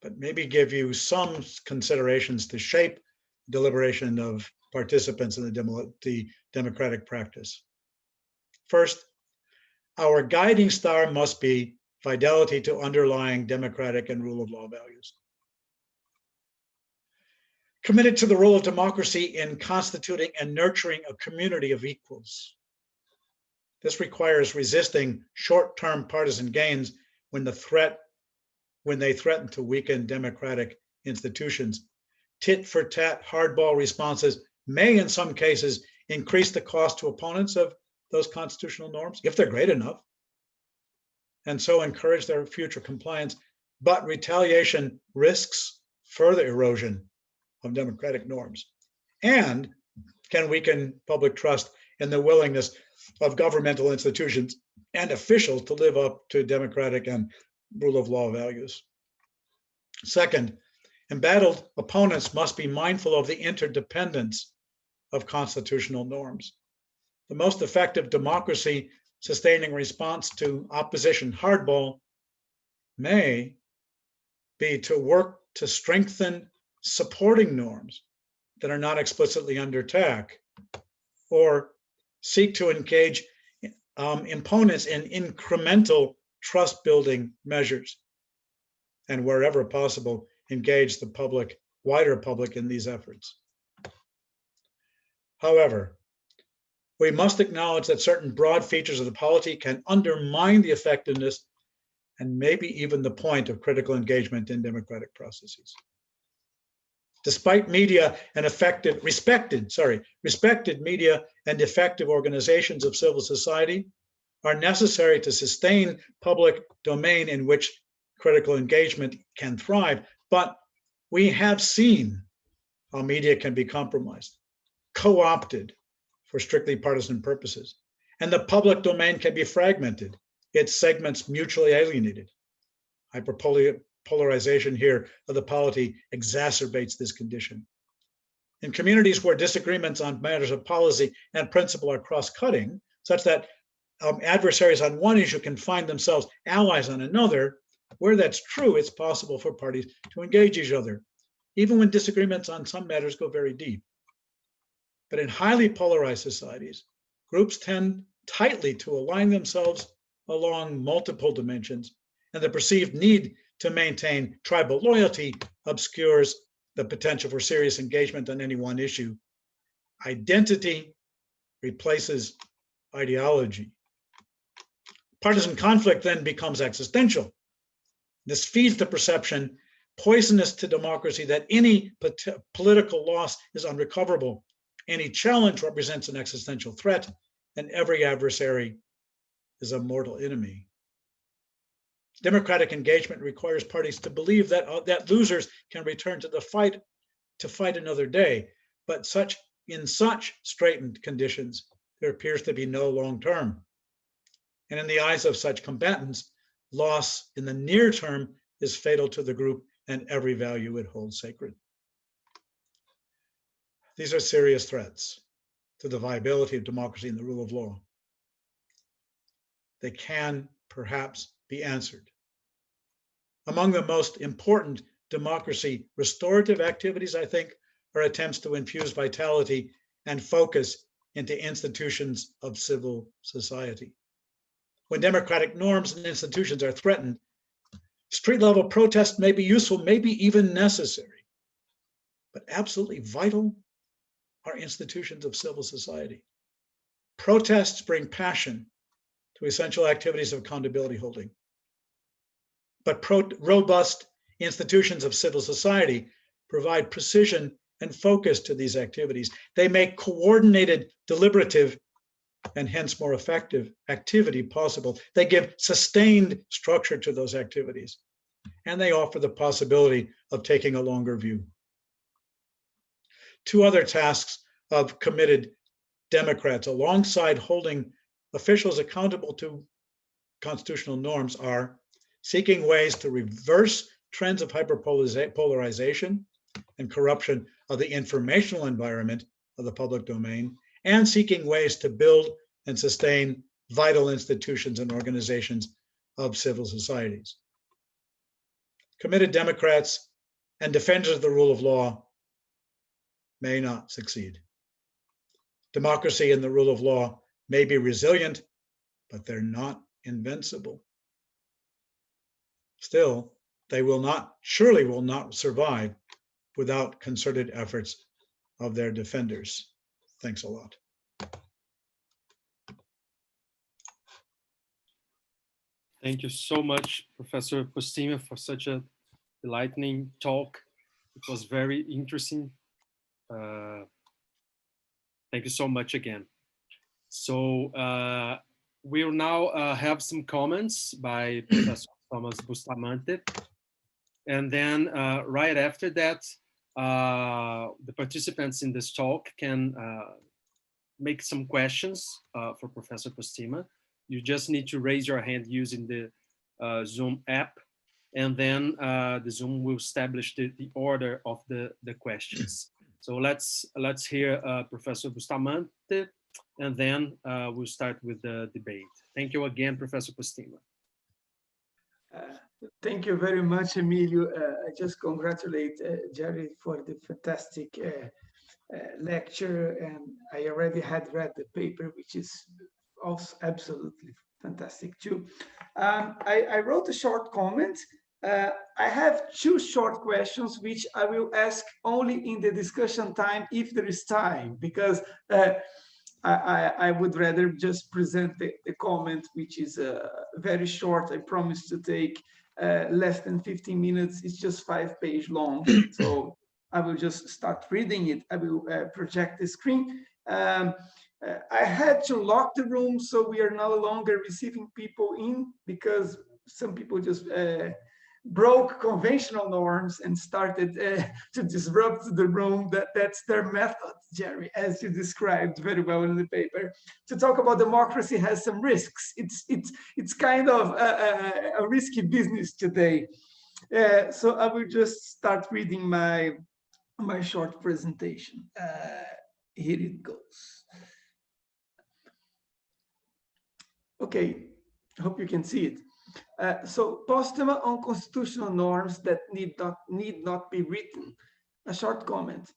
but maybe give you some considerations to shape deliberation of participants in the democratic practice. First, our guiding star must be fidelity to underlying democratic and rule of law values. Committed to the role of democracy in constituting and nurturing a community of equals. This requires resisting short-term partisan gains when they threaten to weaken democratic institutions. Tit-for-tat hardball responses may, in some cases, increase the cost to opponents of those constitutional norms, if they're great enough, and so encourage their future compliance. But retaliation risks further erosion of democratic norms and can weaken public trust in the willingness of governmental institutions and officials to live up to democratic and rule of law values. Second, embattled opponents must be mindful of the interdependence of constitutional norms. The most effective democracy sustaining response to opposition hardball may be to work to strengthen supporting norms that are not explicitly under attack, or seek to engage opponents in incremental trust-building measures, and wherever possible, engage the wider public in these efforts. However, we must acknowledge that certain broad features of the polity can undermine the effectiveness and maybe even the point of critical engagement in democratic processes. Despite media and respected media and effective organizations of civil society, are necessary to sustain public domain in which critical engagement can thrive. But we have seen how media can be compromised, co-opted for strictly partisan purposes, and the public domain can be fragmented, its segments mutually alienated. Hyperpolarization here of the polity exacerbates this condition. In communities where disagreements on matters of policy and principle are cross-cutting, such that adversaries on one issue can find themselves allies on another, where that's true, it's possible for parties to engage each other, even when disagreements on some matters go very deep. But in highly polarized societies, groups tend tightly to align themselves along multiple dimensions, and the perceived need to maintain tribal loyalty obscures the potential for serious engagement on any one issue. Identity replaces ideology. Partisan conflict then becomes existential. This feeds the perception, poisonous to democracy, that any political loss is unrecoverable. Any challenge represents an existential threat, and every adversary is a mortal enemy. Democratic engagement requires parties to believe that losers can return to the fight to fight another day, but in such straitened conditions, there appears to be no long term. And in the eyes of such combatants, loss in the near term is fatal to the group and every value it holds sacred. These are serious threats to the viability of democracy and the rule of law. They can perhaps be answered. Among the most important democracy restorative activities, I think, are attempts to infuse vitality and focus into institutions of civil society. When democratic norms and institutions are threatened, street-level protest may be useful, maybe even necessary, but absolutely vital are institutions of civil society. Protests bring passion to essential activities of accountability holding. But robust institutions of civil society provide precision and focus to these activities. They make coordinated, deliberative, and hence more effective activity possible. They give sustained structure to those activities, and they offer the possibility of taking a longer view. Two other tasks of committed Democrats, alongside holding officials accountable to constitutional norms, are seeking ways to reverse trends of hyperpolarization and corruption of the informational environment of the public domain, and seeking ways to build and sustain vital institutions and organizations of civil societies. Committed Democrats and defenders of the rule of law may not succeed. Democracy and the rule of law may be resilient, but they're not invincible. Still, they surely will not survive without concerted efforts of their defenders. Thanks a lot. Thank you so much, Professor Postema, for such a enlightening talk. It was very interesting. Thank you so much again. So we'll now have some comments by Professor Thomas Bustamante. And then right after that, the participants in this talk can make some questions for Professor Postema. You just need to raise your hand using the Zoom app, and then the Zoom will establish the order of the questions. So let's hear Professor Bustamante, and then we'll start with the debate. Thank you again, Professor Postema. Thank you very much, Emilio. I just congratulate Gerald for the fantastic lecture, and I already had read the paper, which is also absolutely fantastic too. I wrote a short comment. I have two short questions, which I will ask only in the discussion time, if there is time, because I would rather just present the comment, which is very short. I promise to take less than 15 minutes. It's just 5 pages long. So I will just start reading it. I will project the screen. I had to lock the room, so we are no longer receiving people in because some people just broke conventional norms and started to disrupt the room. That's their method, Jerry, as you described very well in the paper. To talk about democracy has some risks. It's kind of a risky business today. So I will just start reading my short presentation. Here it goes. Okay, I hope you can see it. So Postema on constitutional norms that need not be written. A short comment.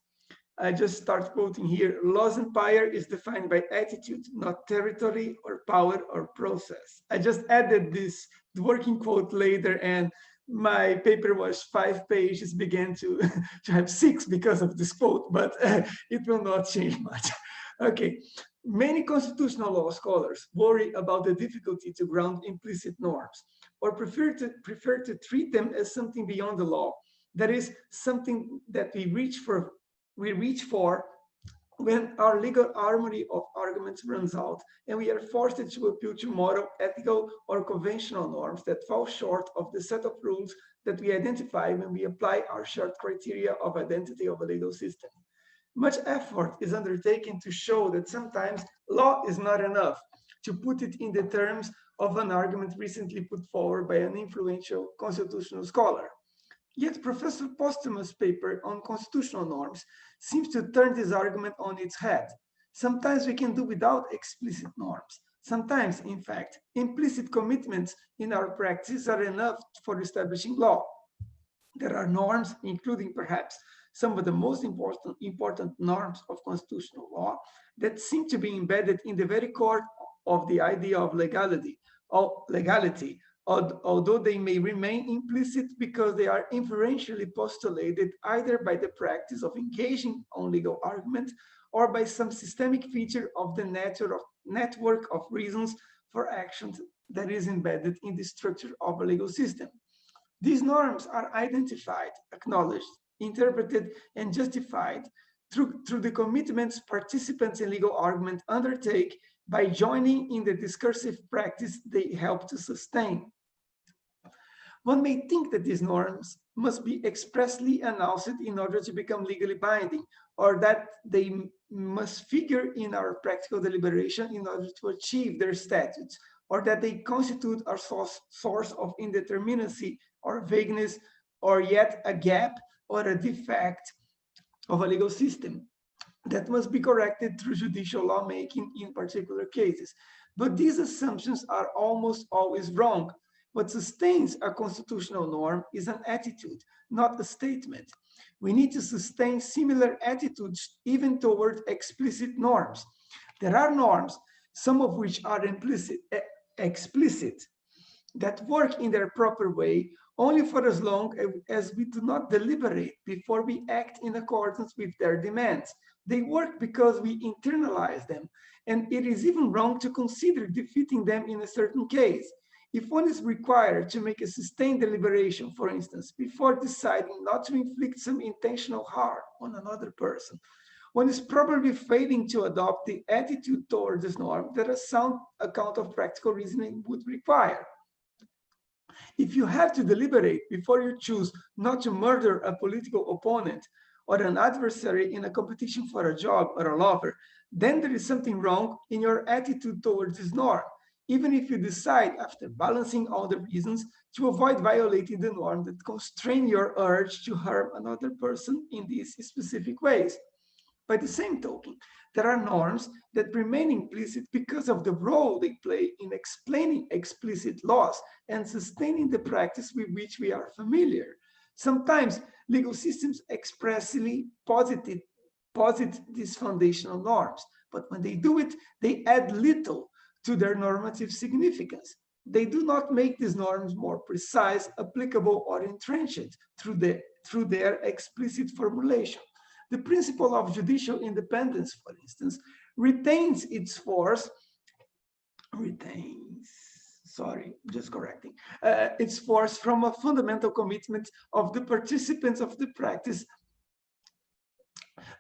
I just start quoting here. Law's empire is defined by attitude, not territory or power or process. I just added this working quote later, and my paper was 5 pages, began to have 6 because of this quote, but it will not change much. Okay. Many constitutional law scholars worry about the difficulty to ground implicit norms, or prefer to treat them as something beyond the law. That is something that we reach for when our legal armory of arguments runs out, and we are forced to appeal to moral, ethical, or conventional norms that fall short of the set of rules that we identify when we apply our shared criteria of identity of a legal system. Much effort is undertaken to show that sometimes law is not enough, to put it in the terms of an argument recently put forward by an influential constitutional scholar. Yet Professor Postema's paper on constitutional norms seems to turn this argument on its head. Sometimes we can do without explicit norms. Sometimes, in fact, implicit commitments in our practice are enough for establishing law. There are norms, including perhaps some of the most important norms of constitutional law, that seem to be embedded in the very core of the idea of legality, although they may remain implicit because they are inferentially postulated either by the practice of engaging on legal argument or by some systemic feature of the network of reasons for actions that is embedded in the structure of a legal system. These norms are identified, acknowledged, interpreted, and justified through the commitments participants in legal argument undertake by joining in the discursive practice they help to sustain. One may think that these norms must be expressly announced in order to become legally binding, or that they must figure in our practical deliberation in order to achieve their statutes, or that they constitute our source of indeterminacy or vagueness, or yet a gap or a defect of a legal system that must be corrected through judicial lawmaking in particular cases. But these assumptions are almost always wrong. What sustains a constitutional norm is an attitude, not a statement. We need to sustain similar attitudes even toward explicit norms. There are norms, some of which are explicit, that work in their proper way only for as long as we do not deliberate before we act in accordance with their demands. They work because we internalize them, and it is even wrong to consider defeating them in a certain case. If one is required to make a sustained deliberation, for instance, before deciding not to inflict some intentional harm on another person, one is probably failing to adopt the attitude toward this norm that a sound account of practical reasoning would require. If you have to deliberate before you choose not to murder a political opponent or an adversary in a competition for a job or a lover, then there is something wrong in your attitude towards this norm, even if you decide, after balancing all the reasons, to avoid violating the norm that constrain your urge to harm another person in these specific ways. By the same token, there are norms that remain implicit because of the role they play in explaining explicit laws and sustaining the practice with which we are familiar. Sometimes legal systems expressly posit these foundational norms, but when they do it, they add little to their normative significance. They do not make these norms more precise, applicable, or entrenched through their explicit formulation. The principle of judicial independence, for instance, retains its force, its force from a fundamental commitment of the participants of the practice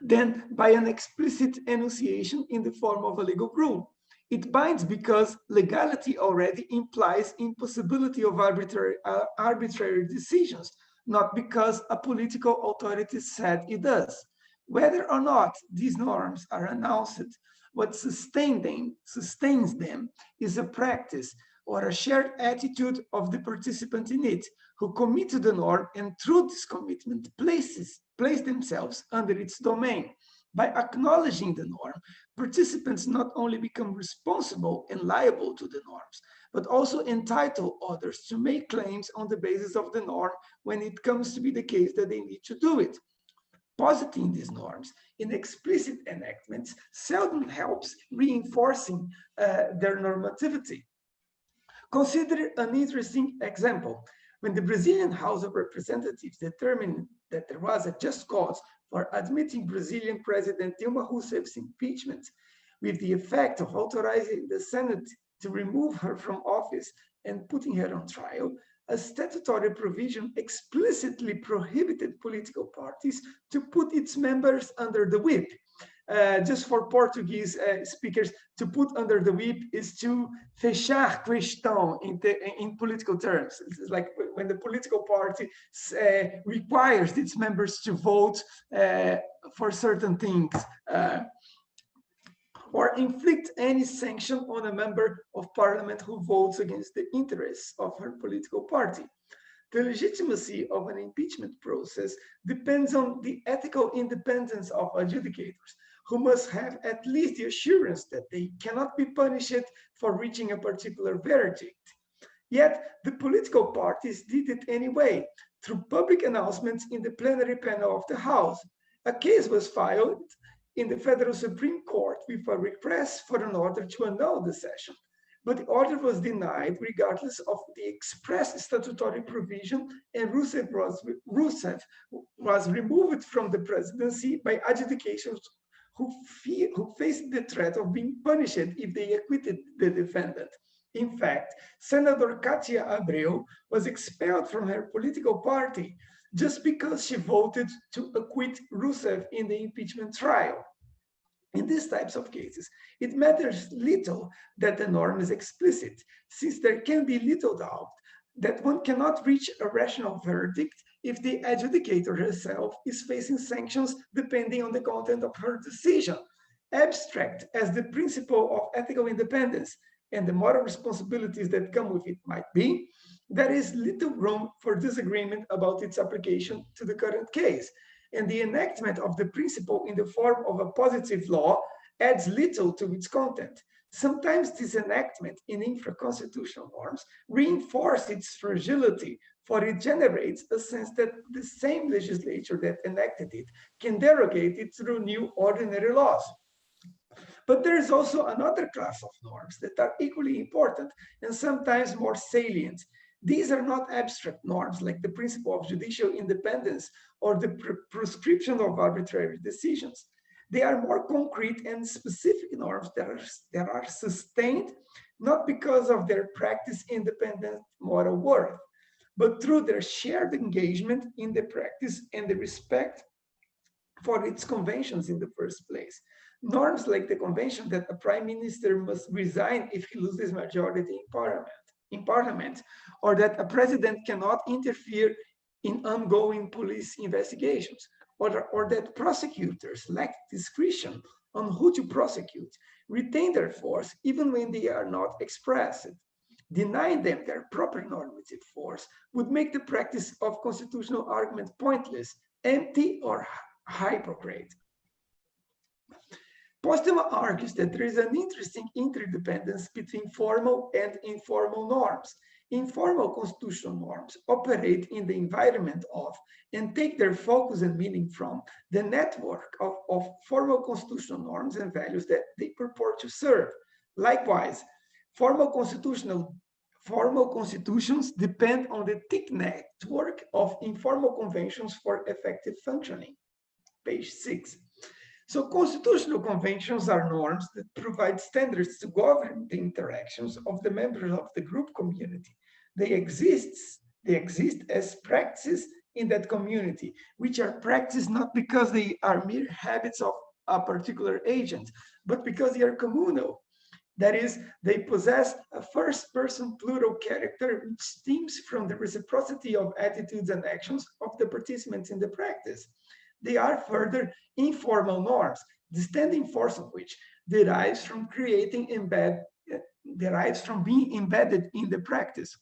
than by an explicit enunciation in the form of a legal rule. It binds because legality already implies impossibility of arbitrary decisions, not because a political authority said it does. Whether or not these norms are announced, what sustains them is a practice or a shared attitude of the participant in it, who commit to the norm and through this commitment place themselves under its domain. By acknowledging the norm, participants not only become responsible and liable to the norms, but also entitle others to make claims on the basis of the norm when it comes to be the case that they need to do it. Positing these norms in explicit enactments seldom helps reinforcing their normativity. Consider an interesting example. When the Brazilian House of Representatives determined that there was a just cause for admitting Brazilian President Dilma Rousseff's impeachment, with the effect of authorizing the Senate to remove her from office and putting her on trial, a statutory provision explicitly prohibited political parties to put its members under the whip. Just for Portuguese speakers, to put under the whip is to fechar questão in political terms. It's like when the political party requires its members to vote for certain things, or inflict any sanction on a member of parliament who votes against the interests of her political party. The legitimacy of an impeachment process depends on the ethical independence of adjudicators, who must have at least the assurance that they cannot be punished for reaching a particular verdict. Yet the political parties did it anyway, through public announcements in the plenary panel of the House. A case was filed in the Federal Supreme Court with a request for an order to annul the session, but the order was denied regardless of the express statutory provision, and Rousseff was removed from the presidency by adjudications who faced the threat of being punished if they acquitted the defendant. In fact, Senator Katia Abreu was expelled from her political party just because she voted to acquit Rousseff in the impeachment trial. In these types of cases, it matters little that the norm is explicit, since there can be little doubt that one cannot reach a rational verdict if the adjudicator herself is facing sanctions depending on the content of her decision. Abstract as the principle of ethical independence and the moral responsibilities that come with it might be, there is little room for disagreement about its application to the current case, and the enactment of the principle in the form of a positive law adds little to its content. Sometimes this enactment in infra-constitutional norms reinforces its fragility, for it generates a sense that the same legislature that enacted it can derogate it through new ordinary laws. But there is also another class of norms that are equally important and sometimes more salient. These are not abstract norms like the principle of judicial independence or the prescription of arbitrary decisions. They are more concrete and specific norms that are sustained not because of their practice-independent moral worth, but through their shared engagement in the practice and the respect for its conventions in the first place. Norms like the convention that a prime minister must resign if he loses majority in parliament, or that a president cannot interfere in ongoing police investigations, or that prosecutors lack discretion on who to prosecute, retain their force even when they are not expressed. Denying them their proper normative force would make the practice of constitutional argument pointless, empty, or hypocrite. Postema argues that there is an interesting interdependence between formal and informal norms. Informal constitutional norms operate in the environment of and take their focus and meaning from the network of formal constitutional norms and values that they purport to serve. Likewise, formal constitutions depend on the thick network of informal conventions for effective functioning. Page 6. So constitutional conventions are norms that provide standards to govern the interactions of the members of the group community. They exist as practices in that community, which are practiced not because they are mere habits of a particular agent, but because they are communal. That is, they possess a first-person plural character which stems from the reciprocity of attitudes and actions of the participants in the practice. They are further informal norms, the standing force of which derives from derives from being embedded in the practice,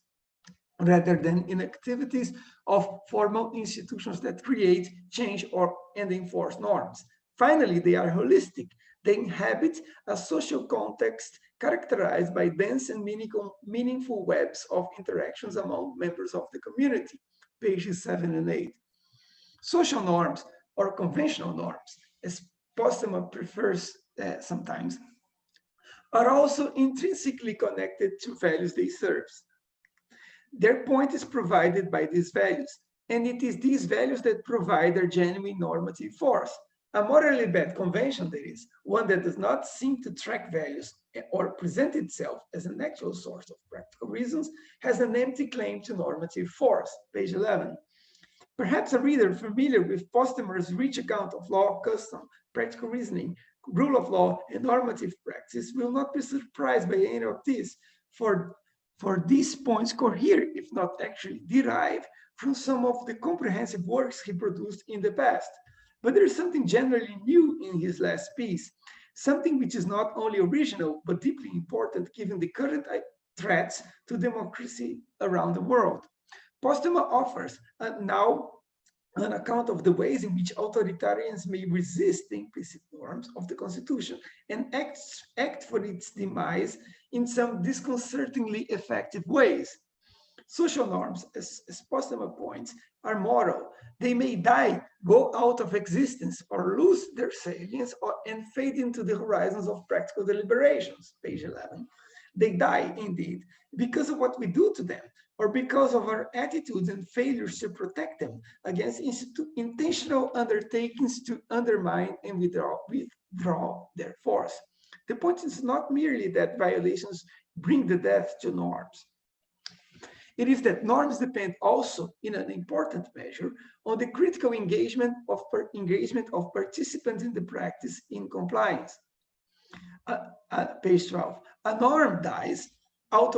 rather than in activities of formal institutions that create, change, and enforce norms. Finally, they are holistic. They inhabit a social context characterized by dense and meaningful webs of interactions among members of the community, pages 7 and 8. Social norms, or conventional norms, as Postema prefers sometimes, are also intrinsically connected to values they serve. Their point is provided by these values, and it is these values that provide their genuine normative force. A morally bad convention, that is, one that does not seem to track values or present itself as an actual source of practical reasons, has an empty claim to normative force, page 11. Perhaps a reader familiar with Postema's rich account of law, custom, practical reasoning, rule of law, and normative practice will not be surprised by any of this, for these points cohere, if not actually derive, from some of the comprehensive works he produced in the past. But there is something generally new in his last piece, something which is not only original, but deeply important given the current threats to democracy around the world. Postema offers now an account of the ways in which authoritarians may resist the implicit norms of the Constitution and act for its demise in some disconcertingly effective ways. Social norms, as Postema points, are moral. They may die, go out of existence, or lose their salience and fade into the horizons of practical deliberations, page 11. They die, indeed, because of what we do to them, or because of our attitudes and failures to protect them against intentional undertakings to undermine and withdraw their force. The point is not merely that violations bring the death to norms. It is that norms depend also, in an important measure, on the critical engagement of participants in the practice in compliance. Page 12. A norm dies out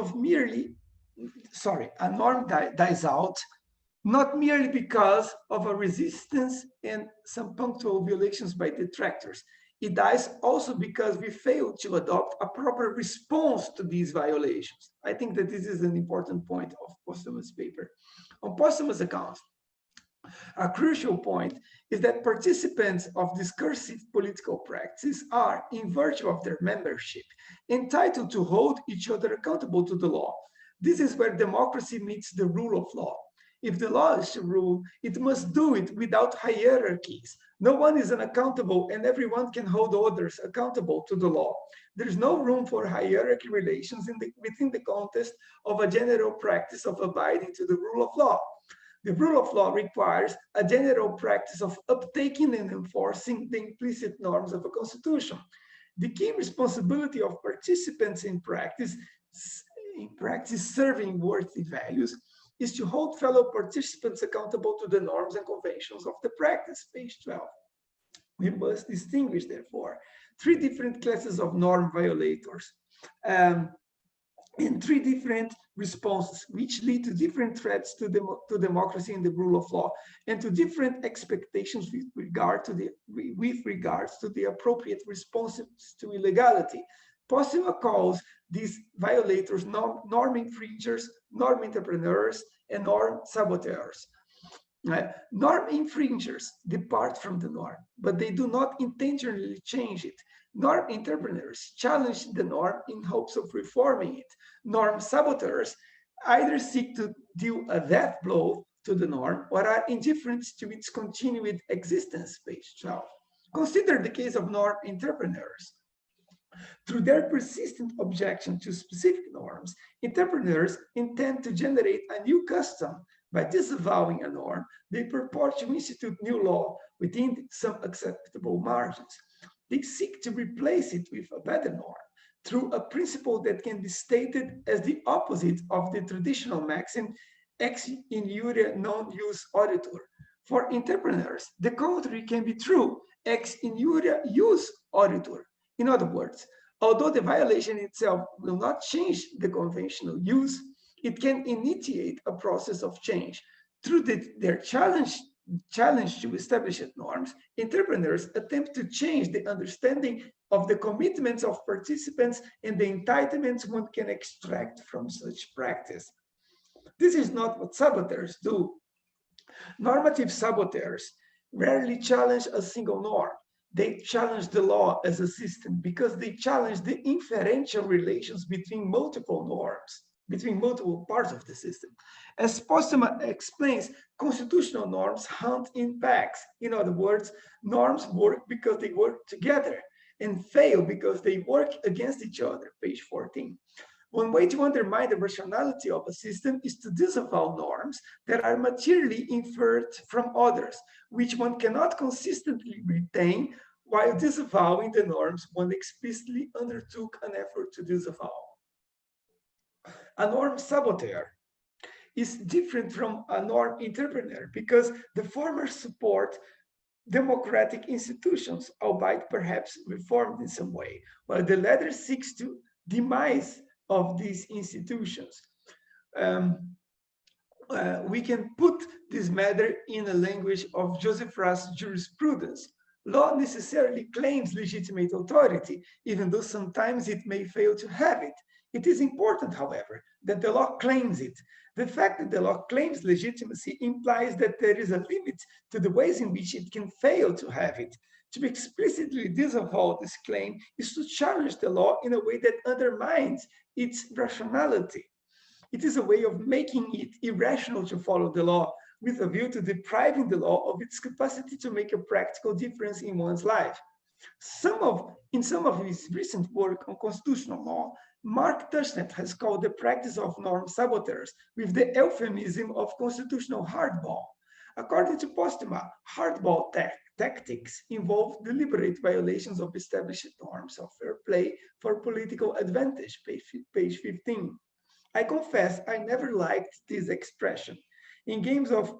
not merely because of a resistance and some punctual violations by detractors. It dies also because we fail to adopt a proper response to these violations. I think that this is an important point of Postema's paper. On Postema's account, a crucial point is that participants of discursive political practice are, in virtue of their membership, entitled to hold each other accountable to the law. This is where democracy meets the rule of law. If the law is to rule, it must do it without hierarchies. No one is unaccountable and everyone can hold others accountable to the law. There's no room for hierarchy relations within the context of a general practice of abiding to the rule of law. The rule of law requires a general practice of uptaking and enforcing the implicit norms of a constitution. The key responsibility of participants in practice serving worthy values is to hold fellow participants accountable to the norms and conventions of the practice, page 12. We must distinguish, therefore, three different classes of norm violators and three different responses, which lead to different threats to democracy and the rule of law, and to different expectations with regards to the appropriate responses to illegality. Postema calls these violators norm infringers, norm entrepreneurs, and norm saboteurs. Norm infringers depart from the norm, but they do not intentionally change it. Norm entrepreneurs challenge the norm in hopes of reforming it. Norm saboteurs either seek to deal a death blow to the norm or are indifferent to its continued existence, page 12. Consider the case of norm entrepreneurs. Through their persistent objection to specific norms, entrepreneurs intend to generate a new custom. By disavowing a norm, they purport to institute new law within some acceptable margins. They seek to replace it with a better norm through a principle that can be stated as the opposite of the traditional maxim, ex injuria non jus auditur. For entrepreneurs, the contrary can be true, ex injuria jus auditur. In other words, although the violation itself will not change the conventional use, it can initiate a process of change. Through their challenge to established norms, entrepreneurs attempt to change the understanding of the commitments of participants and the entitlements one can extract from such practice. This is not what saboteurs do. Normative saboteurs rarely challenge a single norm. They challenge the law as a system because they challenge the inferential relations between multiple norms, between multiple parts of the system. As Postema explains, constitutional norms hunt in packs. In other words, norms work because they work together and fail because they work against each other, page 14. One way to undermine the rationality of a system is to disavow norms that are materially inferred from others, which one cannot consistently retain while disavowing the norms one explicitly undertook an effort to disavow. A norm saboteur is different from a norm entrepreneur because the former support democratic institutions, albeit perhaps reformed in some way, while the latter seeks to demise of these institutions. We can put this matter in a language of Joseph Ra's jurisprudence. Law necessarily claims legitimate authority, even though sometimes it may fail to have it. It is important, however, that the law claims it. The fact that the law claims legitimacy implies that there is a limit to the ways in which it can fail to have it. To explicitly disavow this claim is to challenge the law in a way that undermines its rationality. It is a way of making it irrational to follow the law, with a view to depriving the law of its capacity to make a practical difference in one's life. In some of his recent work on constitutional law, Mark Tushnet has called the practice of norm saboteurs with the euphemism of constitutional hardball. According to Postema, hardball tactics involve deliberate violations of established norms of fair play for political advantage, page 15. I confess I never liked this expression. In games of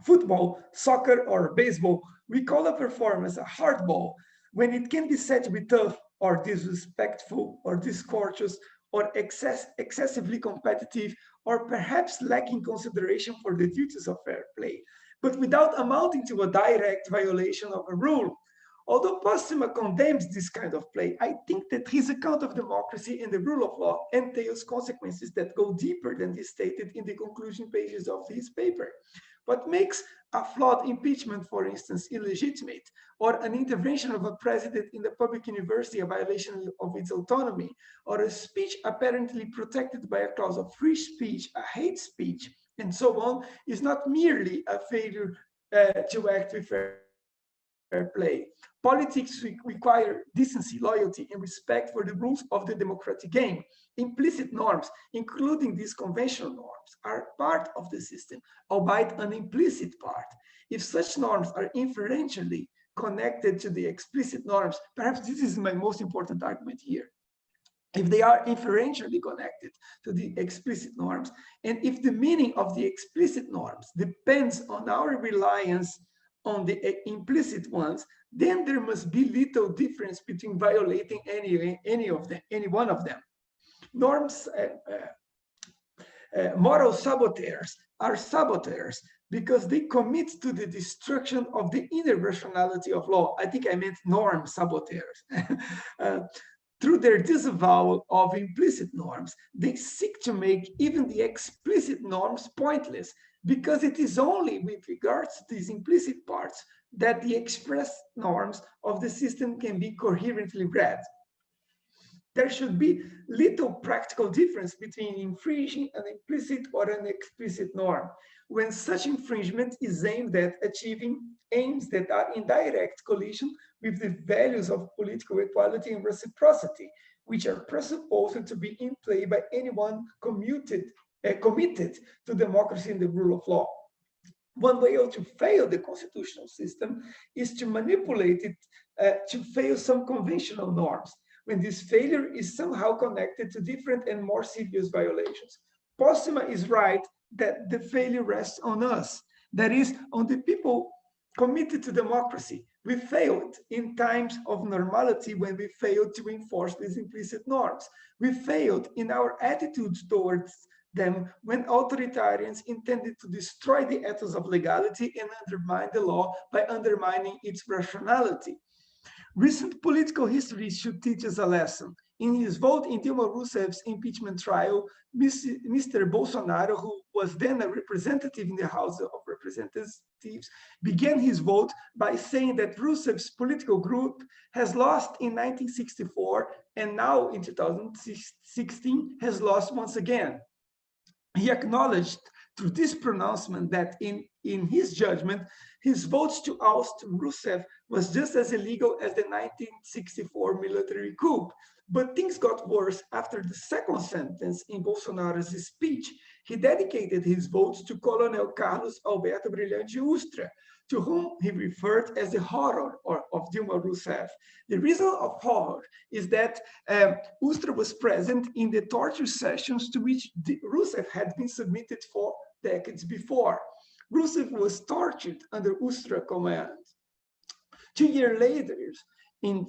football, soccer, or baseball, we call a performance a hardball when it can be said to be tough or disrespectful or discourteous or excessively competitive or perhaps lacking consideration for the duties of fair play, but without amounting to a direct violation of a rule. Although Postema condemns this kind of play, I think that his account of democracy and the rule of law entails consequences that go deeper than is stated in the conclusion pages of his paper. What makes a flawed impeachment, for instance, illegitimate, or an intervention of a president in the public university a violation of its autonomy, or a speech apparently protected by a clause of free speech, a hate speech, and so on, is not merely a failure to act with fair play. Politics require decency, loyalty, and respect for the rules of the democratic game. Implicit norms, including these conventional norms, are part of the system, albeit an implicit part. If such norms are inferentially connected to the explicit norms, perhaps this is my most important argument here. If they are inferentially connected to the explicit norms, and if the meaning of the explicit norms depends on our reliance on the implicit ones, then there must be little difference between violating any one of them. Norms, moral saboteurs are saboteurs because they commit to the destruction of the inner rationality of law. I think I meant norm saboteurs. Through their disavowal of implicit norms, they seek to make even the explicit norms pointless, because it is only with regards to these implicit parts that the express norms of the system can be coherently read. There should be little practical difference between infringing an implicit or an explicit norm, when such infringement is aimed at achieving aims that are in direct collision with the values of political equality and reciprocity, which are presupposed to be in play by anyone committed to democracy and the rule of law. One way to fail the constitutional system is to manipulate it to fail some conventional norms, when this failure is somehow connected to different and more serious violations. Postema is right that the failure rests on us, that is, on the people committed to democracy. We failed in times of normality when we failed to enforce these implicit norms. We failed in our attitudes towards them when authoritarians intended to destroy the ethos of legality and undermine the law by undermining its rationality. Recent political history should teach us a lesson. In his vote in Dilma Rousseff's impeachment trial, Mr. Bolsonaro, who was then a representative in the House of Representatives, began his vote by saying that Rousseff's political group has lost in 1964 and now in 2016 has lost once again. He acknowledged through this pronouncement that in his judgment, his votes to oust Rousseff was just as illegal as the 1964 military coup. But things got worse after the second sentence in Bolsonaro's speech. He dedicated his votes to Colonel Carlos Alberto Brilhante Ustra, to whom he referred as the horror of Dilma Rousseff. The reason of horror is that Ustra was present in the torture sessions to which Rousseff had been submitted for decades before. Rousseff was tortured under Ustra command. 2 years later, in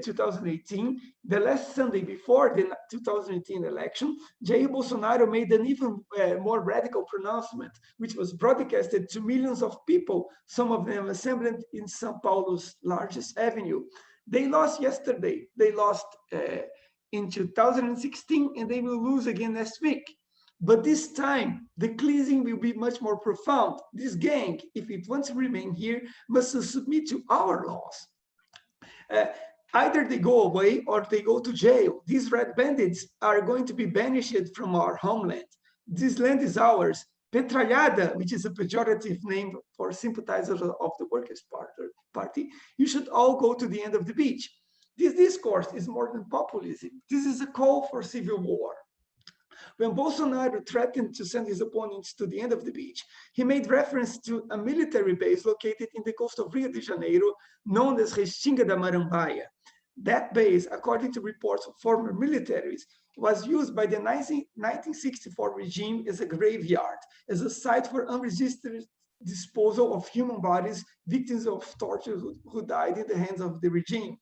2018, the last Sunday before the 2018 election, Jair Bolsonaro made an even more radical pronouncement, which was broadcasted to millions of people, some of them assembled in São Paulo's largest avenue. They lost yesterday, they lost in 2016, and they will lose again next week. But this time, the cleansing will be much more profound. This gang, if it wants to remain here, must submit to our laws. Either they go away or they go to jail. These red bandits are going to be banished from our homeland. This land is ours. Petralhada, which is a pejorative name for sympathizers of the Workers' Party, you should all go to the end of the beach. This discourse is more than populism. This is a call for civil war. When Bolsonaro threatened to send his opponents to the end of the beach, he made reference to a military base located in the coast of Rio de Janeiro, known as Restinga da Marambaia. That base, according to reports of former militaries, was used by the 1964 regime as a graveyard, as a site for unregistered disposal of human bodies, victims of torture who died in the hands of the regime.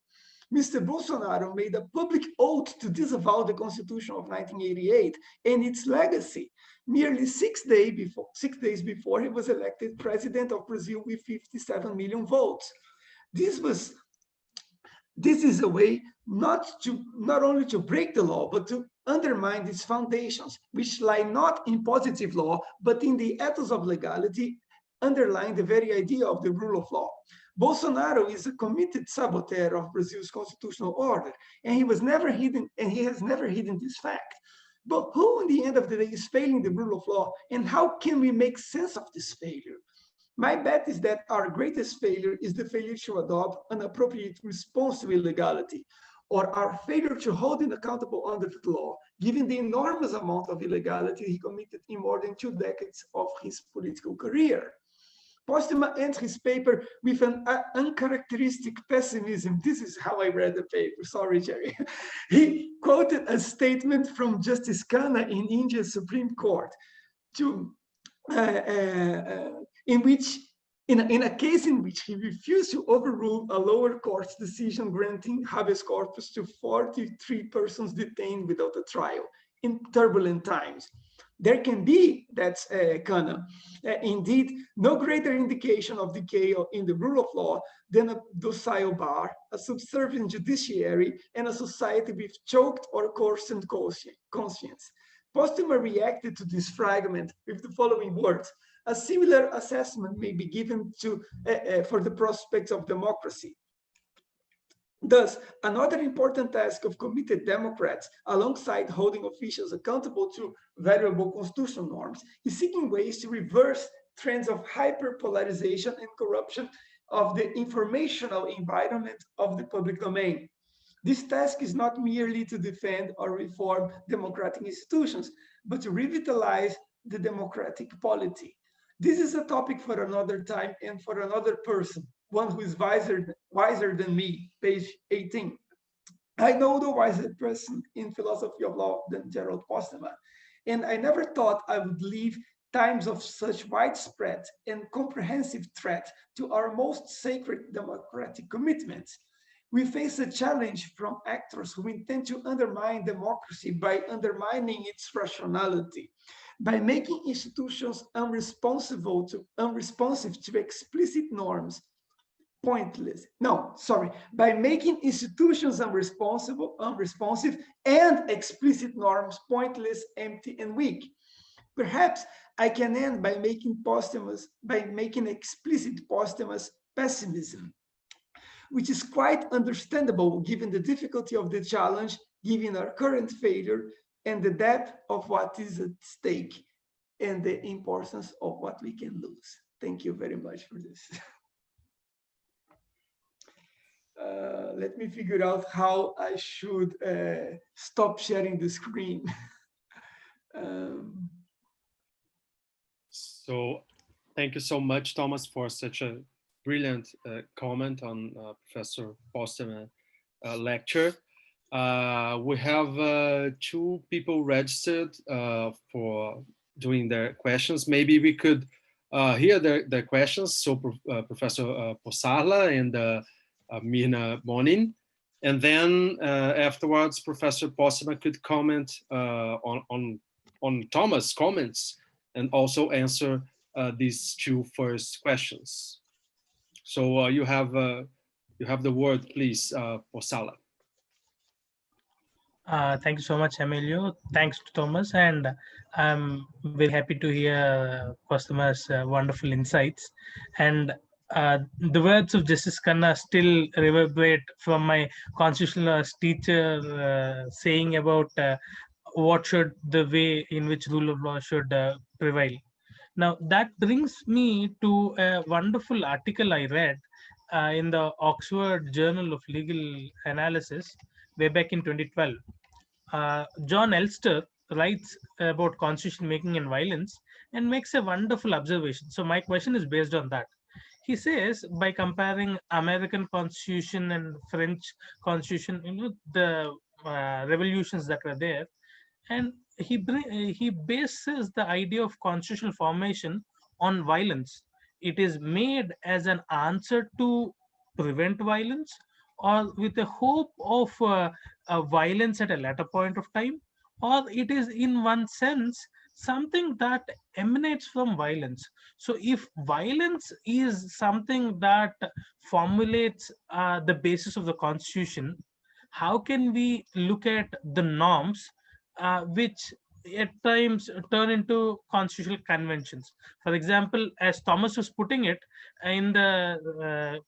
Mr. Bolsonaro made a public oath to disavow the Constitution of 1988 and its legacy, merely 6 days before he was elected president of Brazil with 57 million votes. This is a way not only to break the law, but to undermine its foundations, which lie not in positive law, but in the ethos of legality, underlying the very idea of the rule of law. Bolsonaro is a committed saboteur of Brazil's constitutional order, and he has never hidden this fact. But who, in the end of the day, is failing the rule of law, and how can we make sense of this failure? My bet is that our greatest failure is the failure to adopt an appropriate response to illegality, or our failure to hold him accountable under the law, given the enormous amount of illegality he committed in more than 2 decades of his political career. Postema ends his paper with an uncharacteristic pessimism. This is how I read the paper. Sorry, Jerry. He quoted a statement from Justice Khanna in India's Supreme Court, in a case in which he refused to overrule a lower court's decision granting habeas corpus to 43 persons detained without a trial in turbulent times. There can be, that's Khanna, indeed, no greater indication of decay in the rule of law than a docile bar, a subservient judiciary, and a society with choked or coarsened conscience. Postema reacted to this fragment with the following words: a similar assessment may be given for the prospects of democracy. Thus, another important task of committed Democrats, alongside holding officials accountable to valuable constitutional norms, is seeking ways to reverse trends of hyperpolarization and corruption of the informational environment of the public domain. This task is not merely to defend or reform democratic institutions, but to revitalize the democratic polity. This is a topic for another time and for another person, one who is wiser than me, page 18. I know no wiser person in philosophy of law than Gerald Postema. and I never thought I would live times of such widespread and comprehensive threat to our most sacred democratic commitments. We face a challenge from actors who intend to undermine democracy by undermining its rationality, by making institutions unresponsive to explicit norms, pointless. No, sorry, by making institutions unresponsive and explicit norms pointless, empty, and weak. Perhaps I can end by making explicit posthumous pessimism, which is quite understandable given the difficulty of the challenge, given our current failure, and the depth of what is at stake, and the importance of what we can lose. Thank you very much for this. Let me figure out how I should stop sharing the screen. So thank you so much, Thomas, for such a brilliant comment on Professor Postema lecture. We have 2 people registered for doing their questions. Maybe we could hear their questions. So Professor Posarla and Mirna Bonin. And then afterwards, Professor Postema could comment on Thomas' comments and also answer these 2 first questions. So you have the word, please, Posarla. Thank you so much, Emilio. Thanks to Thomas, and I'm very happy to hear Postema's wonderful insights. And the words of Justice Khanna still reverberate from my constitutional teacher saying about what should the way in which rule of law should prevail. Now that brings me to a wonderful article I read in the Oxford Journal of Legal Analysis way back in 2012. John Elster writes about constitution making and violence and makes a wonderful observation. So my question is based on that. He says by comparing American Constitution and French Constitution, the revolutions that were there, and he bases the idea of constitutional formation on violence. It is made as an answer to prevent violence, or with a hope of violence at a later point of time, or it is in one sense something that emanates from violence. So if violence is something that formulates the basis of the constitution, how can we look at the norms which at times turn into constitutional conventions? For example, as Thomas was putting it, in the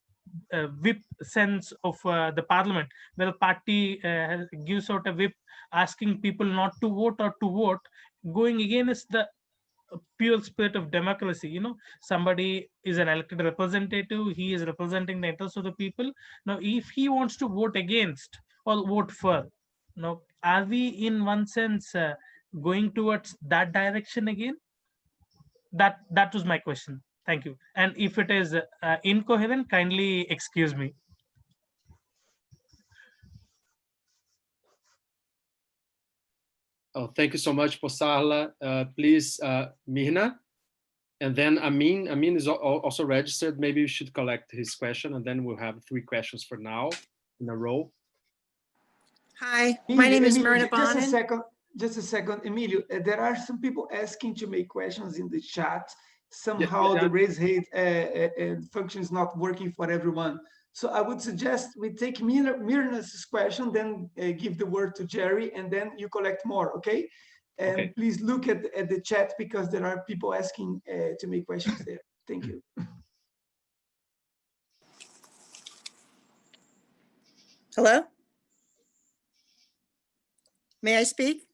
whip sense of the parliament, where a party gives out a whip asking people not to vote or to vote, going against the pure spirit of democracy. Somebody is an elected representative, he is representing the interests of the people. Now if he wants to vote against or vote for, now are we in one sense going towards that direction again? That was my question. Thank you. And if it is incoherent, kindly excuse me. Oh, thank you so much, Posarla. Please, Mirna, and then Amin. Amin is also registered. Maybe you should collect his question, and then we'll have 3 questions for now in a row. Hi, my name is Emilio, Myrna Bonin. Just a second, Emilio. There are some people asking to make questions in the chat. Somehow the raise hand function is not working for everyone. So I would suggest we take Mirna's question, then give the word to Jerry, and then you collect more, okay? And okay. Please look at the chat because there are people asking to make questions there. Thank you. Hello? May I speak?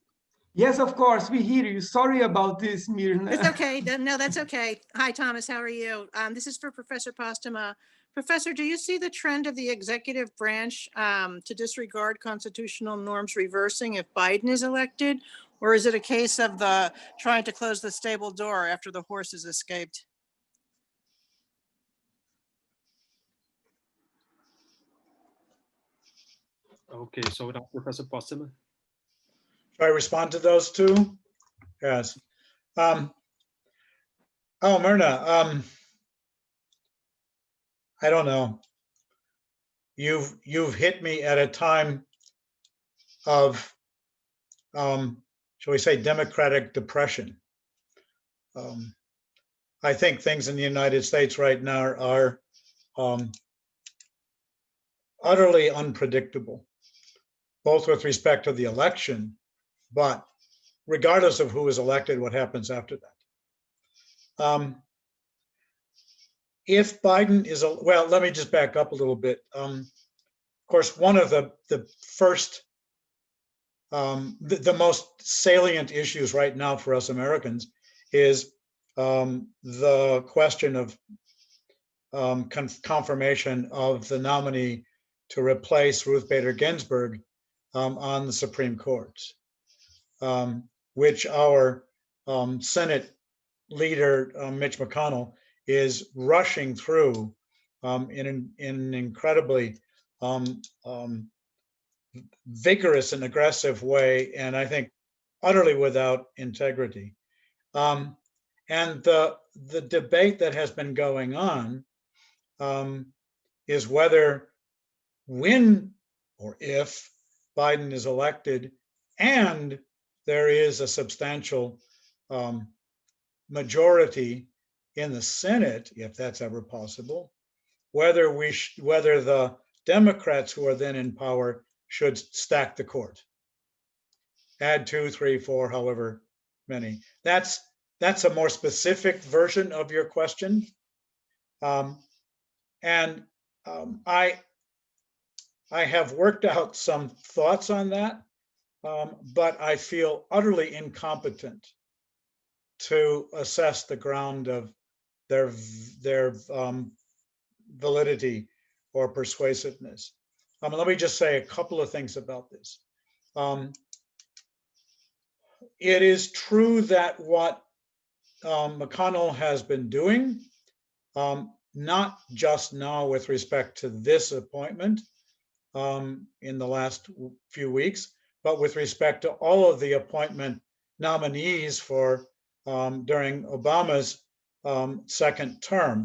Yes, of course, we hear you. Sorry about this, Mirna. It's okay. No, that's okay. Hi, Thomas. How are you? This is for Professor Postema. Professor, do you see the trend of the executive branch to disregard constitutional norms reversing if Biden is elected? Or is it a case of the trying to close the stable door after the horse has escaped? Okay, so now Professor Postema. Should I respond to those 2? Yes. Myrna, I don't know. You've hit me at a time of, shall we say, democratic depression. I think things in the United States right now are utterly unpredictable, both with respect to the election, but regardless of who is elected, what happens after that. If Biden is, well, let me just back up a little bit. Of course, one of the first, the most salient issues right now for us Americans is the question of confirmation of the nominee to replace Ruth Bader Ginsburg on the Supreme Court, which our Senate leader, Mitch McConnell, is rushing through in an incredibly vigorous and aggressive way, and I think utterly without integrity. And the debate that has been going on is whether, when or if Biden is elected and there is a substantial majority in the Senate, if that's ever possible, whether the Democrats who are then in power should stack the court, add 2, 3, 4, however many. That's a more specific version of your question, and I have worked out some thoughts on that, but I feel utterly incompetent to assess the ground of their validity or persuasiveness. Let me just say a couple of things about this. It is true that what McConnell has been doing, not just now with respect to this appointment in the last few weeks, but with respect to all of the appointment nominees for during Obama's second term.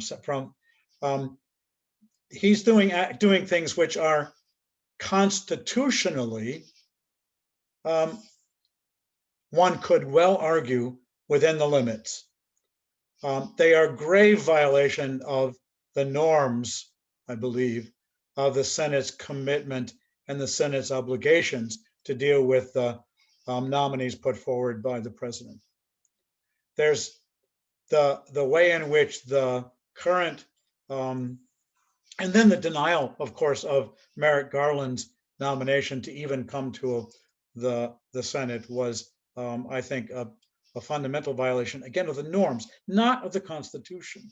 He's doing things which are constitutionally, one could well argue, within the limits. They are grave violation of the norms, I believe, of the Senate's commitment and the Senate's obligations to deal with the nominees put forward by the president. There's the way in which the current, and then the denial, of course, of Merrick Garland's nomination to even come to the Senate was, I think, a fundamental violation, again, of the norms, not of the Constitution.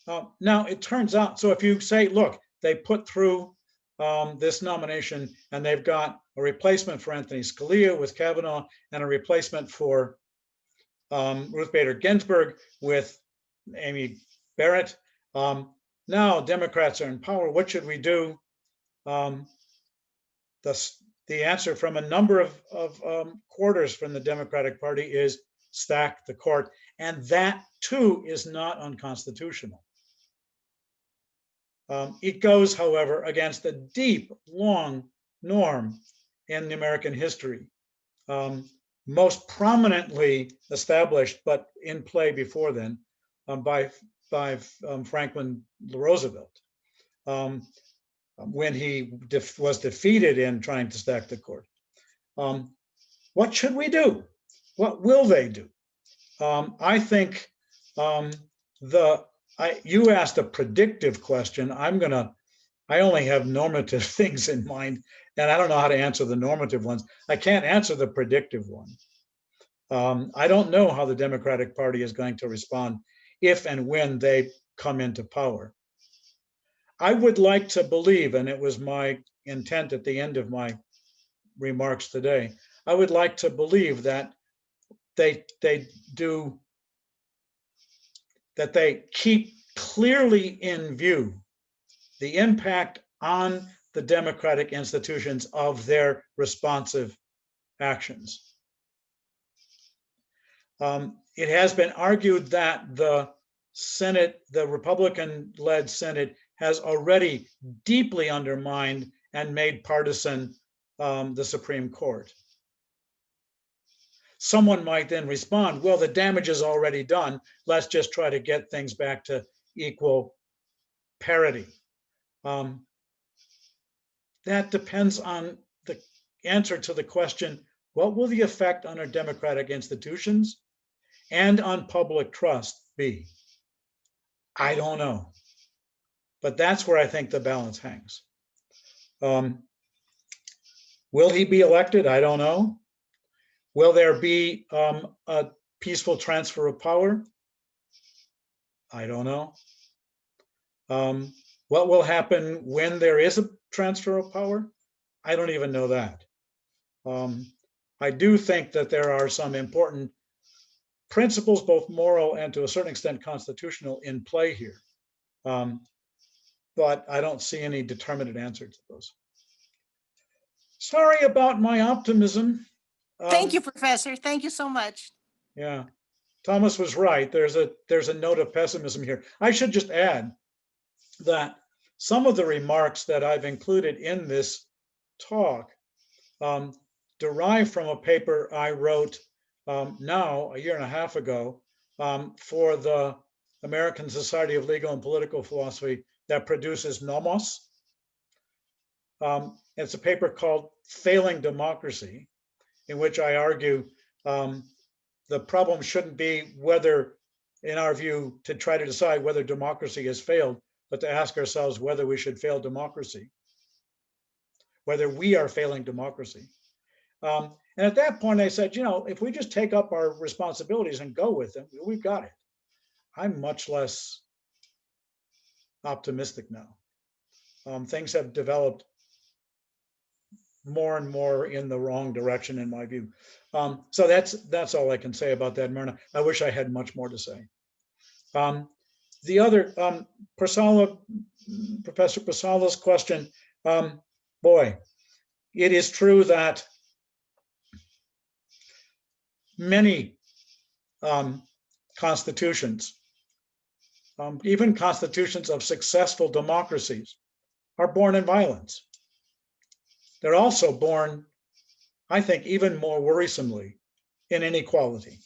Now, it turns out, so if you say, look, they put through this nomination and they've got a replacement for Anthony Scalia with Kavanaugh and a replacement for Ruth Bader Ginsburg with Amy Barrett. Now Democrats are in power. What should we do? The answer from a number of quarters from the Democratic Party is stack the court. And that too is not unconstitutional. It goes, however, against a deep, long norm in the American history, most prominently established, but in play before then, by Franklin Roosevelt, when he was defeated in trying to stack the court. What should we do? What will they do? I think you asked a predictive question. I only have normative things in mind, and I don't know how to answer the normative ones. I can't answer the predictive one. I don't know how the Democratic Party is going to respond if and when they come into power. I would like to believe, and it was my intent at the end of my remarks today, I would like to believe that they keep clearly in view the impact on the democratic institutions of their responsive actions. It has been argued that the Senate, the Republican-led Senate, has already deeply undermined and made partisan the Supreme Court. Someone might then respond, well, the damage is already done. Let's just try to get things back to equal parity. That depends on the answer to the question, what will the effect on our democratic institutions and on public trust be? I don't know. But that's where I think the balance hangs. Will he be elected? I don't know. Will there be a peaceful transfer of power? I don't know. What will happen when there is a transfer of power? I don't even know that. I do think that there are some important principles, both moral and to a certain extent constitutional, in play here. But I don't see any determinate answer to those. Sorry about my optimism. Thank you, Professor. Thank you so much. Yeah, Thomas was right. There's a note of pessimism here. I should just add that some of the remarks that I've included in this talk derive from a paper I wrote now a year and a half ago for the American Society of Legal and Political Philosophy that produces Nomos. It's a paper called Failing Democracy, in which I argue the problem shouldn't be whether, in our view, to try to decide whether democracy has failed, but to ask ourselves whether we should fail democracy, whether we are failing democracy. And at that point, I said, you know, if we just take up our responsibilities and go with them, we've got it. I'm much less optimistic now. Things have developed more and more in the wrong direction, in my view. So that's all I can say about that, Myrna. I wish I had much more to say. The other, Professor Pasala's question, boy, it is true that many constitutions, even constitutions of successful democracies, are born in violence. They're also born, I think, even more worrisomely, in inequality.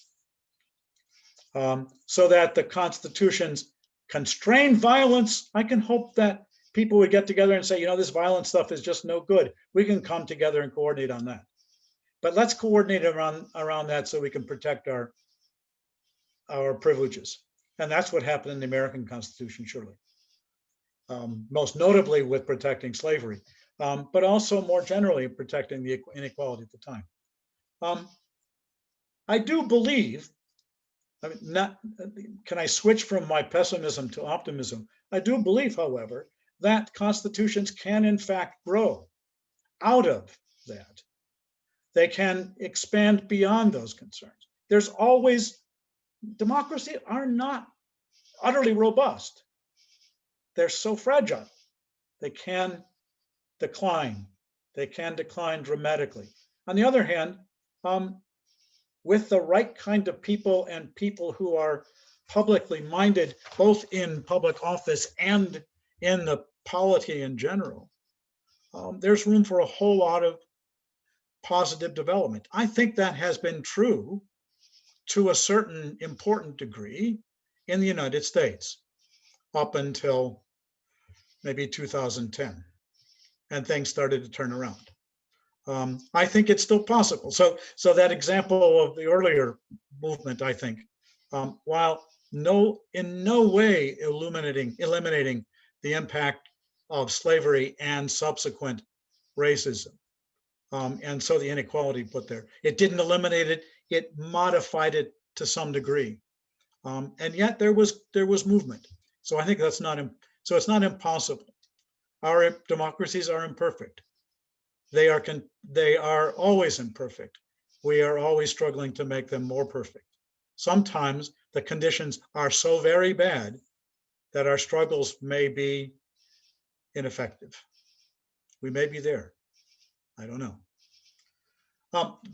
So that the constitutions constrain violence, I can hope that people would get together and say, you know, this violent stuff is just no good. We can come together and coordinate on that. But let's coordinate around that so we can protect our privileges. And that's what happened in the American Constitution, surely. Most notably with protecting slavery, but also more generally protecting the inequality at the time. I do believe, I mean, can I switch from my pessimism to optimism? I do believe, however, that constitutions can in fact grow out of that. They can expand beyond those concerns. There's always, democracies are not utterly robust. They're so fragile. They can decline. They can decline dramatically. On the other hand, with the right kind of people and people who are publicly minded, both in public office and in the polity in general, there's room for a whole lot of positive development. I think that has been true to a certain important degree in the United States up until maybe 2010, and things started to turn around. I think it's still possible. So that example of the earlier movement, I think, while in no way eliminating the impact of slavery and subsequent racism, and so the inequality put there, it didn't eliminate it. It modified it to some degree, and yet there was movement. So I think that's not. So it's not impossible. Our democracies are imperfect. They are always imperfect. We are always struggling to make them more perfect. Sometimes the conditions are so very bad that our struggles may be ineffective. We may be there. I don't know.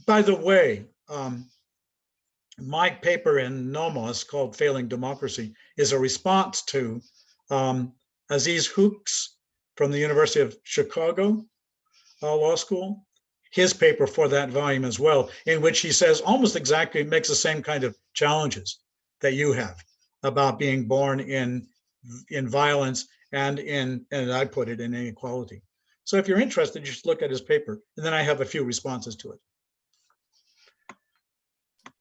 By the way, My paper in Nomos called Failing Democracy is a response to Aziz Hooks from the University of Chicago Law School, his paper for that volume as well, in which he says almost exactly, makes the same kind of challenges that you have about being born in violence and I put it, in inequality. So if you're interested, you should look at his paper, and then I have a few responses to it.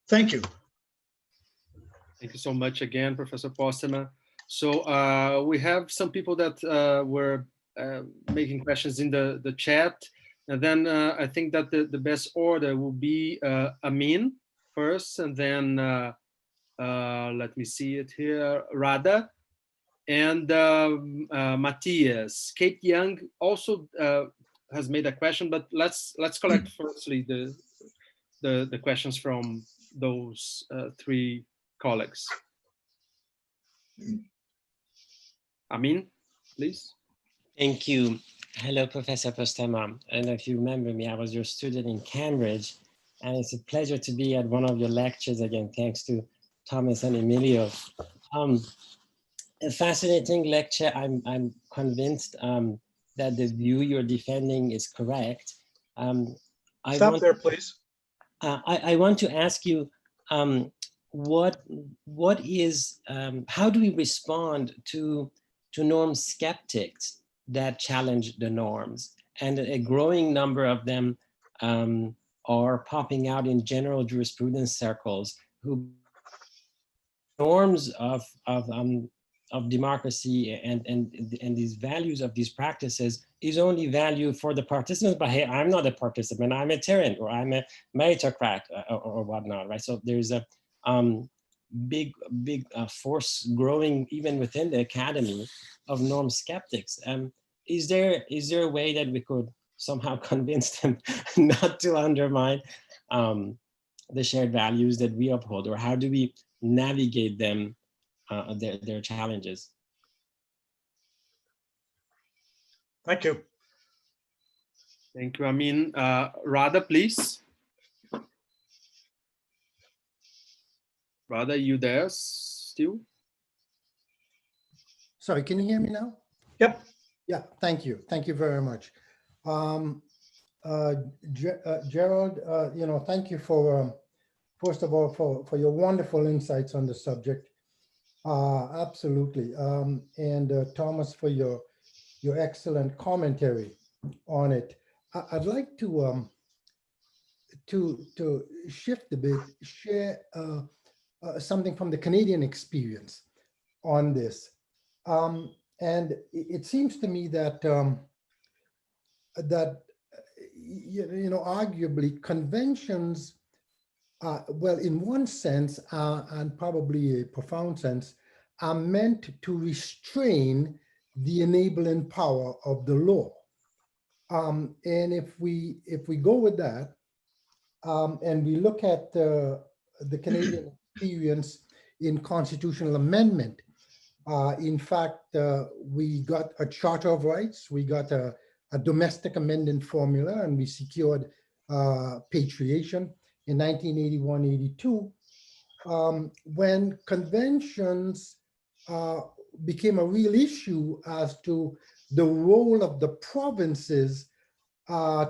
Thank you. Thank you so much again, Professor Postema. So we have some people that were making questions in the chat. And then I think that the best order will be Amin first, and then let me see it here, Radha, and Matthias. Kate Young also has made a question, but let's collect firstly the questions from those three colleagues. Amin, please. Thank you. Hello, Professor Postema. And if you remember me, I was your student in Cambridge, and it's a pleasure to be at one of your lectures again, thanks to Thomas and Emilio. A fascinating lecture. I'm convinced that the view you're defending is correct. Stop there, please. I want to ask you, what is, how do we respond to norm skeptics that challenge the norms? And a growing number of them are popping out in general jurisprudence circles who norms of democracy and these values of these practices is only value for the participants, but hey, I'm not a participant, I'm a tyrant, or I'm a meritocrat, or whatnot, right? So there's a big force growing even within the academy of norm skeptics. Is there a way that we could somehow convince them not to undermine the shared values that we uphold, or how do we navigate them, their challenges? Thank you. Thank you, Amin. Radha, please. Radha, you there still? Sorry, can you hear me now? Yep. Yeah, thank you. Thank you very much. Gerald, thank you for, first of all, for your wonderful insights on the subject. Absolutely. And Thomas, for your excellent commentary on it. I'd like to shift a bit, share something from the Canadian experience on this. And it seems to me that arguably conventions, well, in one sense, and probably a profound sense, are meant to restrain the enabling power of the law. And if we go with that, and we look at the Canadian experience in constitutional amendment, in fact, we got a Charter of Rights, we got a domestic amendment formula, and we secured patriation in 1981-82, when conventions became a real issue as to the role of the provinces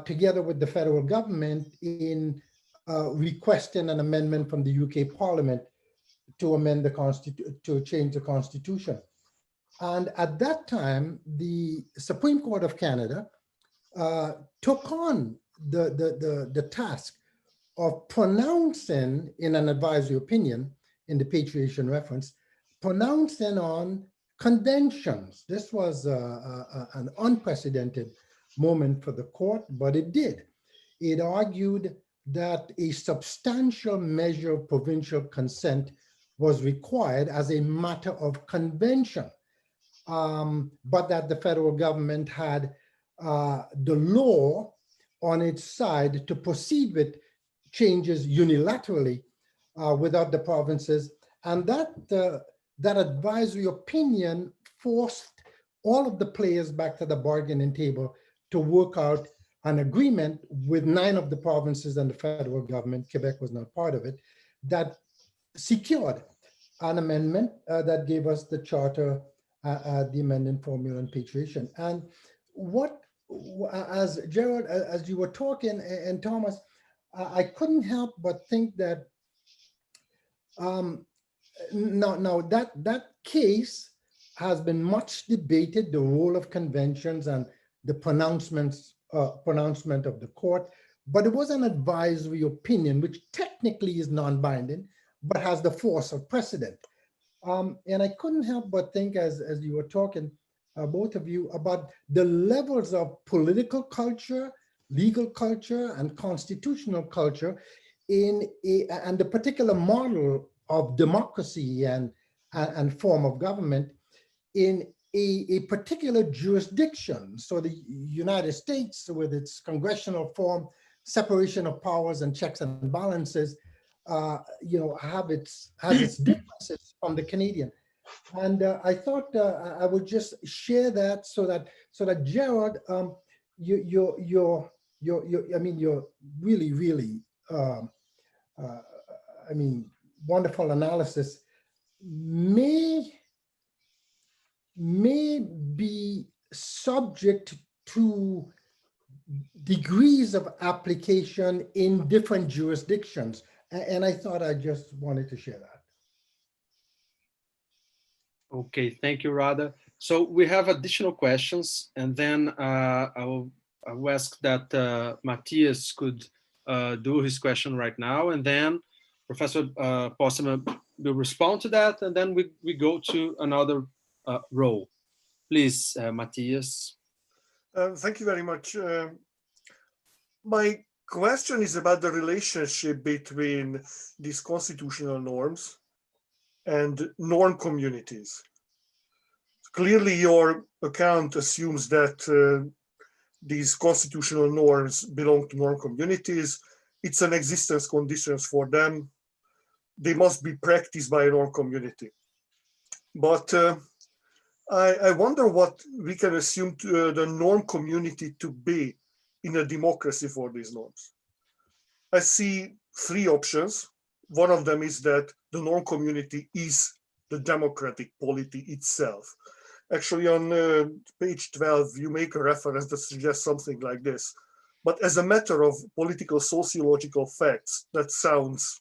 together with the federal government in requesting an amendment from the UK Parliament to amend the to change the Constitution. And at that time, the Supreme Court of Canada took on the task of pronouncing, in an advisory opinion, in the patriation reference, pronouncing on conventions. This was an unprecedented moment for the court, but it did. It argued that a substantial measure of provincial consent was required as a matter of convention, but that the federal government had the law on its side to proceed with changes unilaterally without the provinces. And that advisory opinion forced all of the players back to the bargaining table to work out an agreement with 9 of the provinces and the federal government, Quebec was not part of it, that secured an amendment that gave us the charter, the amendment formula on patriation. And as Gerald, as you were talking, and Thomas, I couldn't help but think that that case has been much debated, the role of conventions and the pronouncement of the court, but it was an advisory opinion, which technically is non-binding, but has the force of precedent. And I couldn't help but think, as you were talking, both of you, about the levels of political culture, legal culture, and constitutional culture and the particular model of democracy and form of government in a particular jurisdiction. So the United States, with its congressional form, separation of powers and checks and balances, has its differences from the Canadian. And I thought I would just share that so that Gerald, you're really wonderful analysis may be subject to degrees of application in different jurisdictions. And I thought I just wanted to share that. Okay, thank you, Radha. So we have additional questions, and then I will ask that Matthias could do his question right now, and then Professor Postema will respond to that, and then we go to another row. Please, Matthias. Thank you very much. My question is about the relationship between these constitutional norms and norm communities. Clearly, your account assumes that these constitutional norms belong to norm communities. It's an existence conditions for them. They must be practiced by a norm community. But I wonder what we can assume the norm community to be in a democracy for these norms. I see three options. One of them is that the norm community is the democratic polity itself. Actually, on page 12, you make a reference that suggests something like this. But as a matter of political sociological facts, that sounds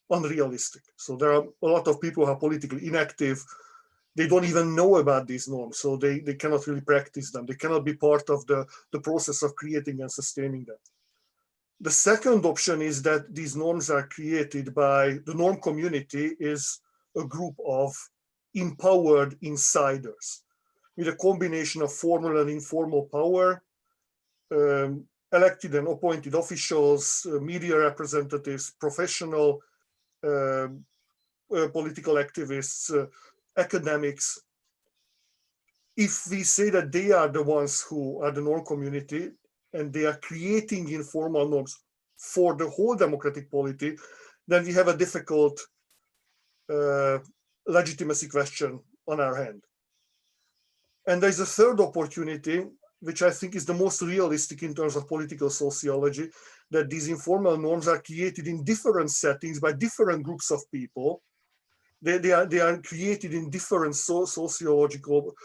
unrealistic. So there are a lot of people who are politically inactive. They don't even know about these norms, so they cannot really practice them. They cannot be part of the process of creating and sustaining them. The second option is that these norms are created by the norm community is a group of empowered insiders with a combination of formal and informal power, elected and appointed officials, media representatives, professional political activists, academics. If we say that they are the ones who are the norm community and they are creating informal norms for the whole democratic polity, then we have a difficult legitimacy question on our hand. And there's a third opportunity, which I think is the most realistic in terms of political sociology, that these informal norms are created in different settings by different groups of people. They are created in different sociological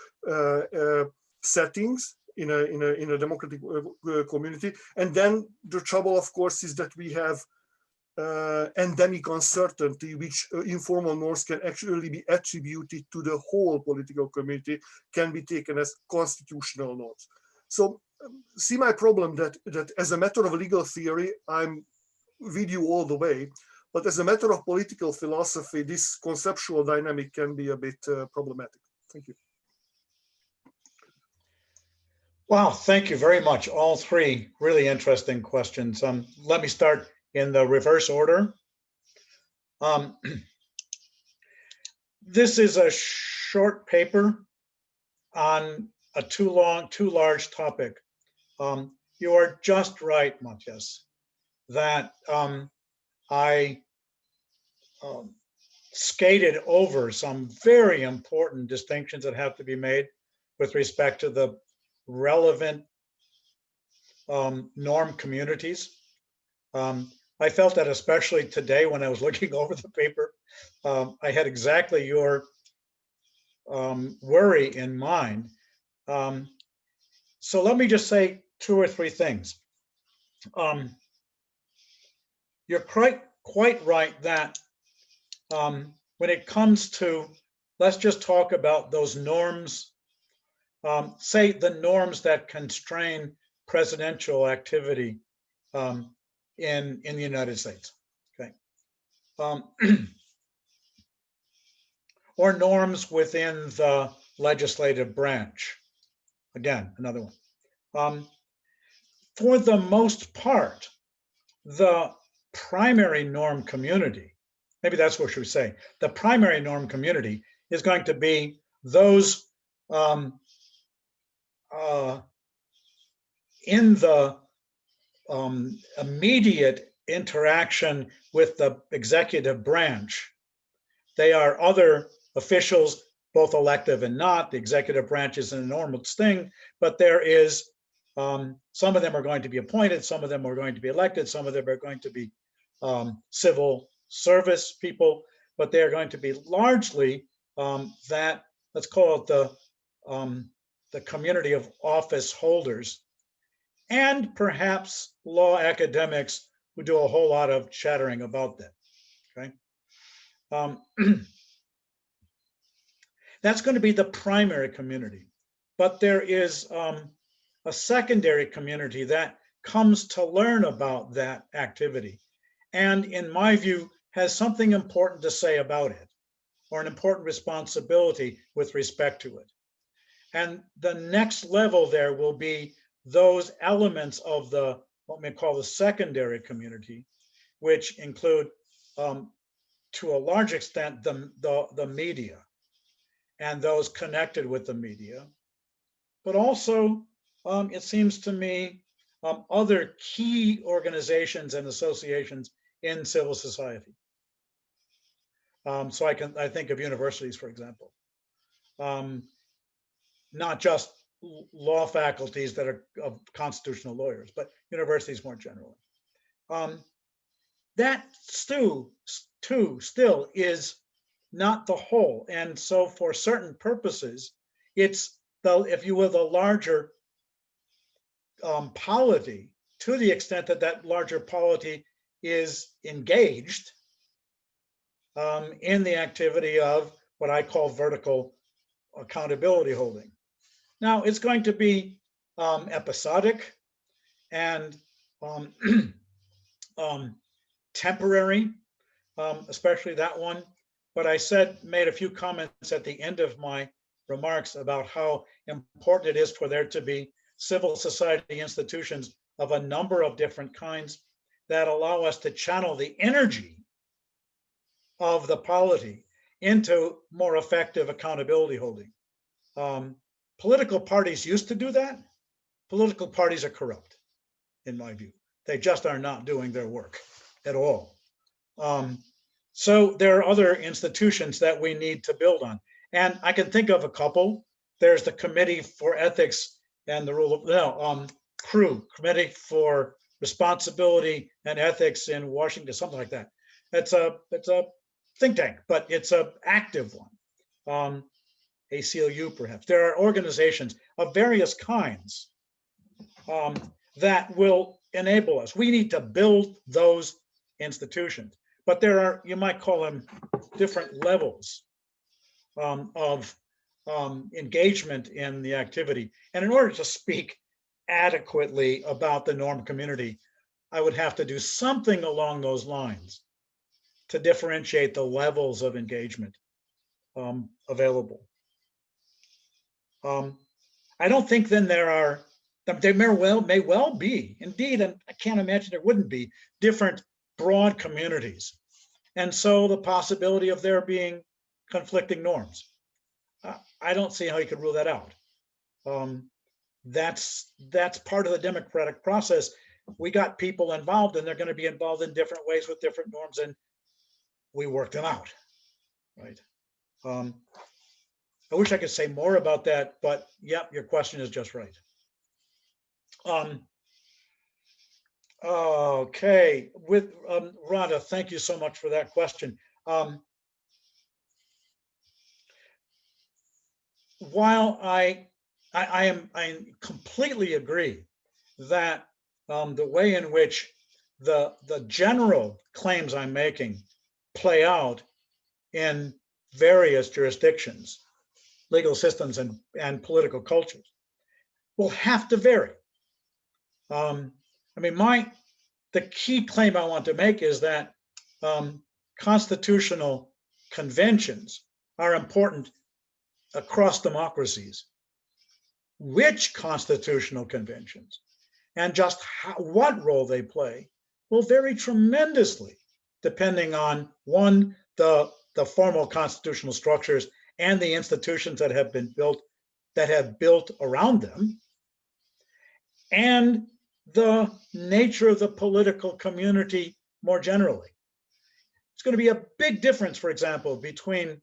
settings in a democratic community. And then the trouble, of course, is that we have endemic uncertainty, which informal norms can actually be attributed to the whole political community, can be taken as constitutional norms. So see my problem that as a matter of legal theory, I'm with you all the way. But as a matter of political philosophy, this conceptual dynamic can be a bit problematic. Thank you. Wow, thank you very much. All three really interesting questions. Let me start in the reverse order. This is a short paper on a too large topic. You are just right, Matthias, that I skated over some very important distinctions that have to be made with respect to the relevant norm communities. I felt that especially today when I was looking over the paper, I had exactly your worry in mind. So let me just say 2 or 3 things. You're quite right that when it comes to, let's just talk about those norms, say the norms that constrain presidential activity in the United States, okay? Or norms within the legislative branch. Again, another one. For the most part, the primary norm community, maybe that's what we should say, the primary norm community is going to be those in the immediate interaction with the executive branch. They are other officials, both elective and not. The executive branch is an enormous thing, but there is, some of them are going to be appointed, some of them are going to be elected, some of them are going to be civil service people, but they're going to be largely that, let's call it the community of office holders, and perhaps law academics who do a whole lot of chattering about that, okay? That's going to be the primary community, but there is a secondary community that comes to learn about that activity, and in my view, has something important to say about it, or an important responsibility with respect to it. And the next level there will be those elements of the, what we call the secondary community, which include, to a large extent, the media and those connected with the media, but also, it seems to me, other key organizations and associations in civil society. So I think of universities, for example, not just law faculties that are constitutional lawyers, but universities more generally. That too still is not the whole. And so for certain purposes, it's the, if you will, the larger polity, to the extent that that larger polity is engaged in the activity of what I call vertical accountability holding. Now, it's going to be episodic and temporary, especially that one. But I made a few comments at the end of my remarks about how important it is for there to be civil society institutions of a number of different kinds that allow us to channel the energy of the polity into more effective accountability holding. Political parties used to do that. Political parties are corrupt, in my view. They just are not doing their work at all. So there are other institutions that we need to build on. And I can think of a couple. There's the Committee for Ethics and the Rule of, Committee for Responsibility and Ethics in Washington, something like that. It's a think tank, but it's an active one. ACLU perhaps. There are organizations of various kinds that will enable us. We need to build those institutions, but there are, you might call them, different levels of engagement in the activity. And in order to speak adequately about the norm community, I would have to do something along those lines to differentiate the levels of engagement available. I don't think then there may well be, indeed, and I can't imagine there wouldn't be, different broad communities. And so the possibility of there being conflicting norms. I don't see how you could rule that out. That's part of the democratic process. We got people involved and they're going to be involved in different ways with different norms, and we work them out, right? I wish I could say more about that, but yeah, your question is just right. Okay, with Rhonda, thank you so much for that question. while I completely agree that the way in which the general claims I'm making play out in various jurisdictions, legal systems, and political cultures will have to vary. I mean, the key claim I want to make is that constitutional conventions are important across democracies. Which constitutional conventions and just what role they play will vary tremendously depending on, one, the formal constitutional structures and the institutions that have been built, that have built around them, and the nature of the political community more generally. It's going to be a big difference, for example, between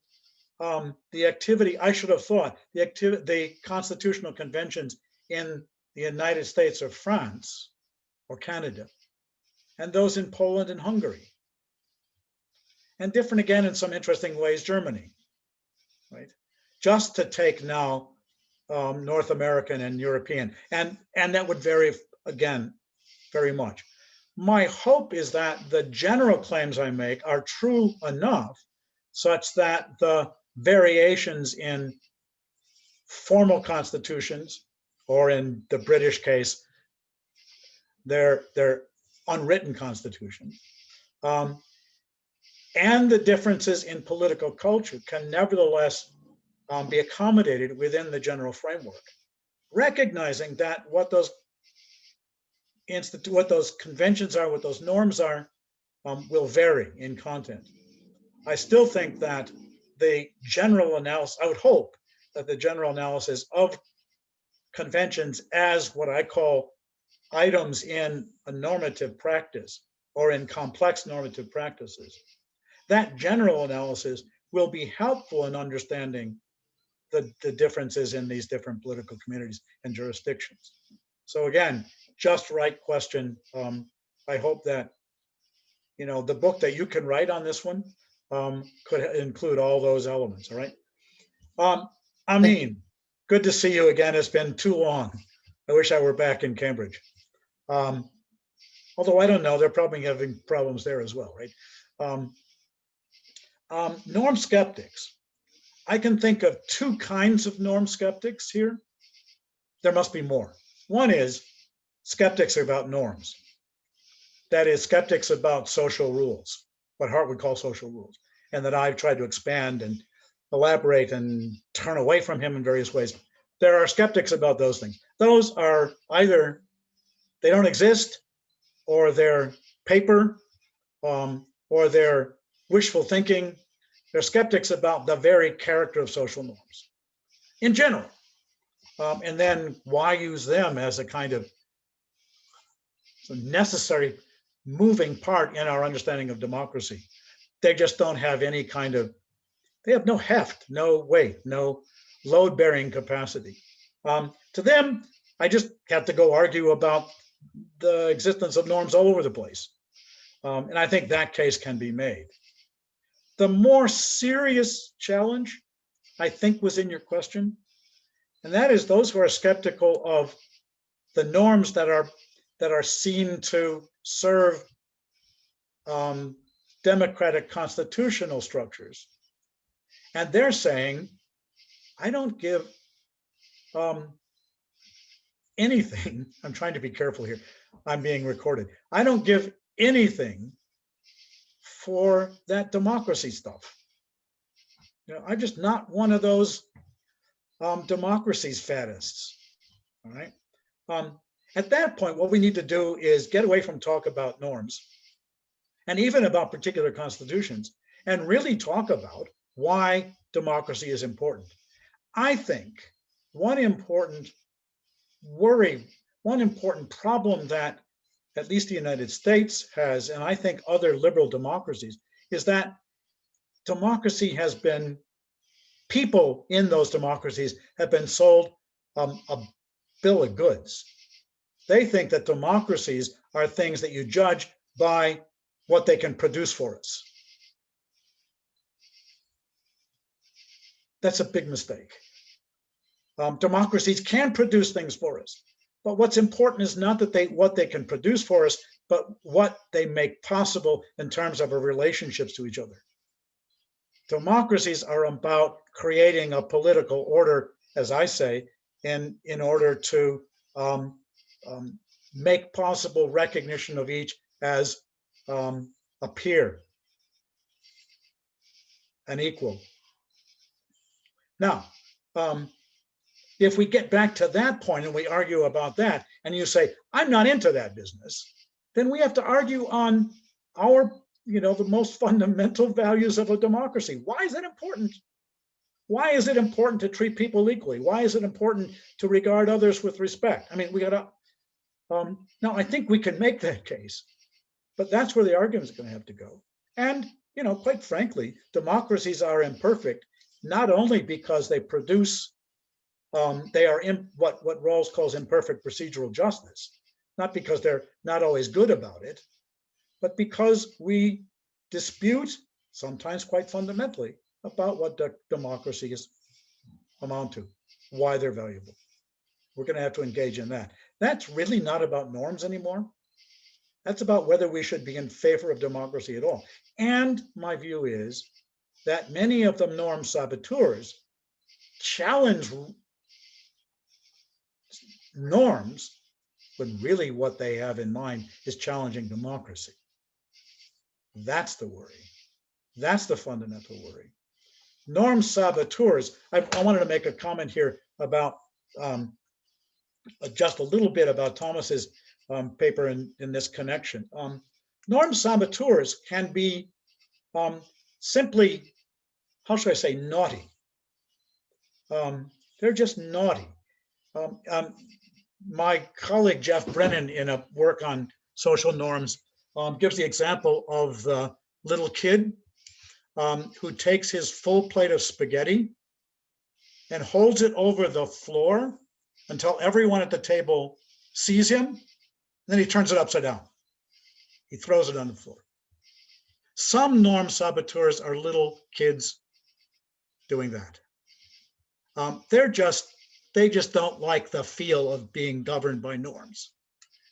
the activity, I should have thought, the constitutional conventions in the United States or France or Canada, and those in Poland and Hungary. And different again in some interesting ways, Germany, right? Just to take now North American and European, and that would vary again very much. My hope is that the general claims I make are true enough such that the variations in formal constitutions, or in the British case, their unwritten constitution, and the differences in political culture can nevertheless be accommodated within the general framework, recognizing that what those conventions are, what those norms are, will vary in content. I still think that the general analysis, I would hope that the general analysis of conventions as what I call items in a normative practice or in complex normative practices, that general analysis will be helpful in understanding the differences in these different political communities and jurisdictions. So again, just right question. I hope that, you know, the book that you can write on this one could include all those elements, all right? Amin, good to see you again. It's been too long. I wish I were back in Cambridge. Although I don't know, they're probably having problems there as well, right? Norm skeptics. I can think of two kinds of norm skeptics here. There must be more. One is skeptics about norms. That is, skeptics about social rules, what Hart would call social rules, and that I've tried to expand and elaborate and turn away from him in various ways. There are skeptics about those things. Those are either they don't exist, or they're paper, or they're wishful thinking. They're skeptics about the very character of social norms in general. And then why use them as a kind of necessary moving part in our understanding of democracy? They just don't have any kind of, they have no heft, no weight, no load-bearing capacity. To them, I just have to go argue about the existence of norms all over the place. And I think that case can be made. The more serious challenge, I think, was in your question, and that is those who are skeptical of the norms that are seen to serve democratic constitutional structures. And they're saying, I don't give anything. I'm trying to be careful here. I'm being recorded. I don't give anything for that democracy stuff. You know, I'm just not one of those democracies faddists. All right. At that point, what we need to do is get away from talk about norms and even about particular constitutions, and really talk about why democracy is important. I think one important worry, one important problem that at least the United States has, and I think other liberal democracies, is that democracy has been, people in those democracies have been sold a bill of goods. They think that democracies are things that you judge by what they can produce for us. That's a big mistake. Democracies can produce things for us, but what's important is not that what they can produce for us, but what they make possible in terms of our relationships to each other. Democracies are about creating a political order, as I say, in order to make possible recognition of each as a peer, an equal. Now, if we get back to that point and we argue about that, and you say, I'm not into that business, then we have to argue on our, the most fundamental values of a democracy. Why is it important? Why is it important to treat people equally? Why is it important to regard others with respect? I mean, we gotta, now I think we can make that case, but that's where the argument is gonna have to go. And, quite frankly, democracies are imperfect, not only because they produce, they are in what Rawls calls imperfect procedural justice, not because they're not always good about it, but because we dispute, sometimes quite fundamentally, about what democracies amount to, why they're valuable. We're going to have to engage in that. That's really not about norms anymore. That's about whether we should be in favor of democracy at all. And my view is that many of the norm saboteurs challenge norms when really what they have in mind is challenging democracy. That's the worry. That's the fundamental worry. Norm saboteurs, I wanted to make a comment here about just a little bit about Thomas's paper in this connection. Norm saboteurs can be simply, how should I say, naughty. They're just naughty. My colleague Jeff Brennan, in a work on social norms, gives the example of the little kid who takes his full plate of spaghetti and holds it over the floor until everyone at the table sees him. Then he turns it upside down. He throws it on the floor. Some norm saboteurs are little kids doing that. They just don't like the feel of being governed by norms.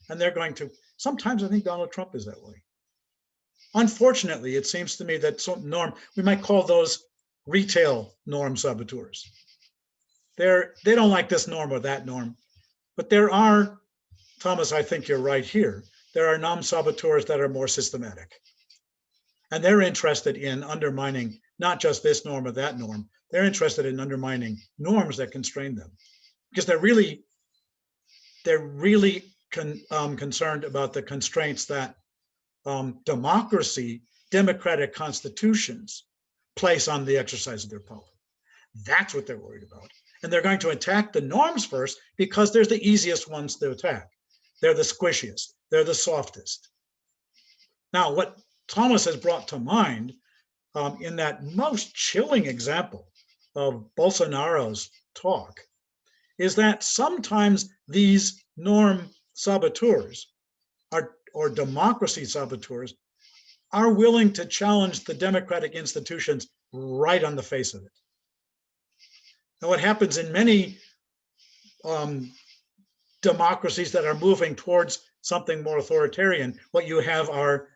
And they're going to, sometimes I think Donald Trump is that way. Unfortunately, it seems to me that some norm, we might call those retail norm saboteurs. They don't like this norm or that norm, but there are, Thomas, I think you're right here, there are norm saboteurs that are more systematic. And they're interested in undermining not just this norm or that norm, they're interested in undermining norms that constrain them. Because they're really concerned about the constraints that democratic constitutions place on the exercise of their power. That's what they're worried about. And they're going to attack the norms first because they're the easiest ones to attack. They're the squishiest, they're the softest. Now, what Thomas has brought to mind in that most chilling example of Bolsonaro's talk is that sometimes these norm saboteurs or democracy saboteurs are willing to challenge the democratic institutions right on the face of it. Now, what happens in many democracies that are moving towards something more authoritarian, what you have are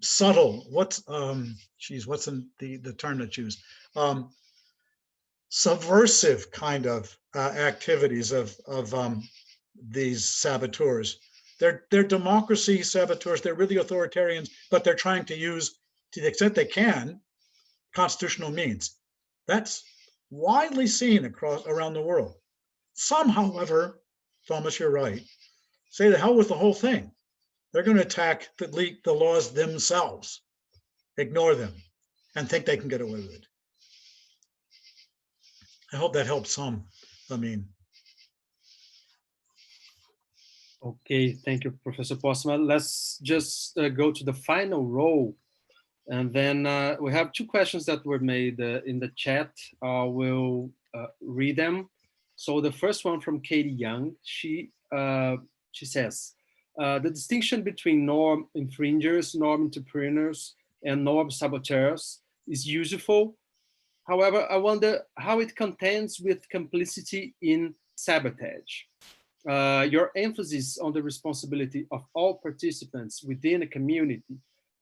subtle, what's the term that's used? Subversive kind of activities of these saboteurs. They're democracy saboteurs, they're really authoritarians, but they're trying to use, to the extent they can, constitutional means. That's widely seen around the world. Some, however, Thomas, you're right, say the hell with the whole thing. They're going to attack the laws themselves, ignore them, and think they can get away with it. I hope that helps some, Amin. Okay, thank you, Professor Postema. Let's just go to the final row. And then we have two questions that were made in the chat. We'll read them. So the first one from Katie Young, she says, the distinction between norm infringers, norm entrepreneurs, and norm saboteurs is useful, However, I wonder how it contends with complicity in sabotage. Your emphasis on the responsibility of all participants within a community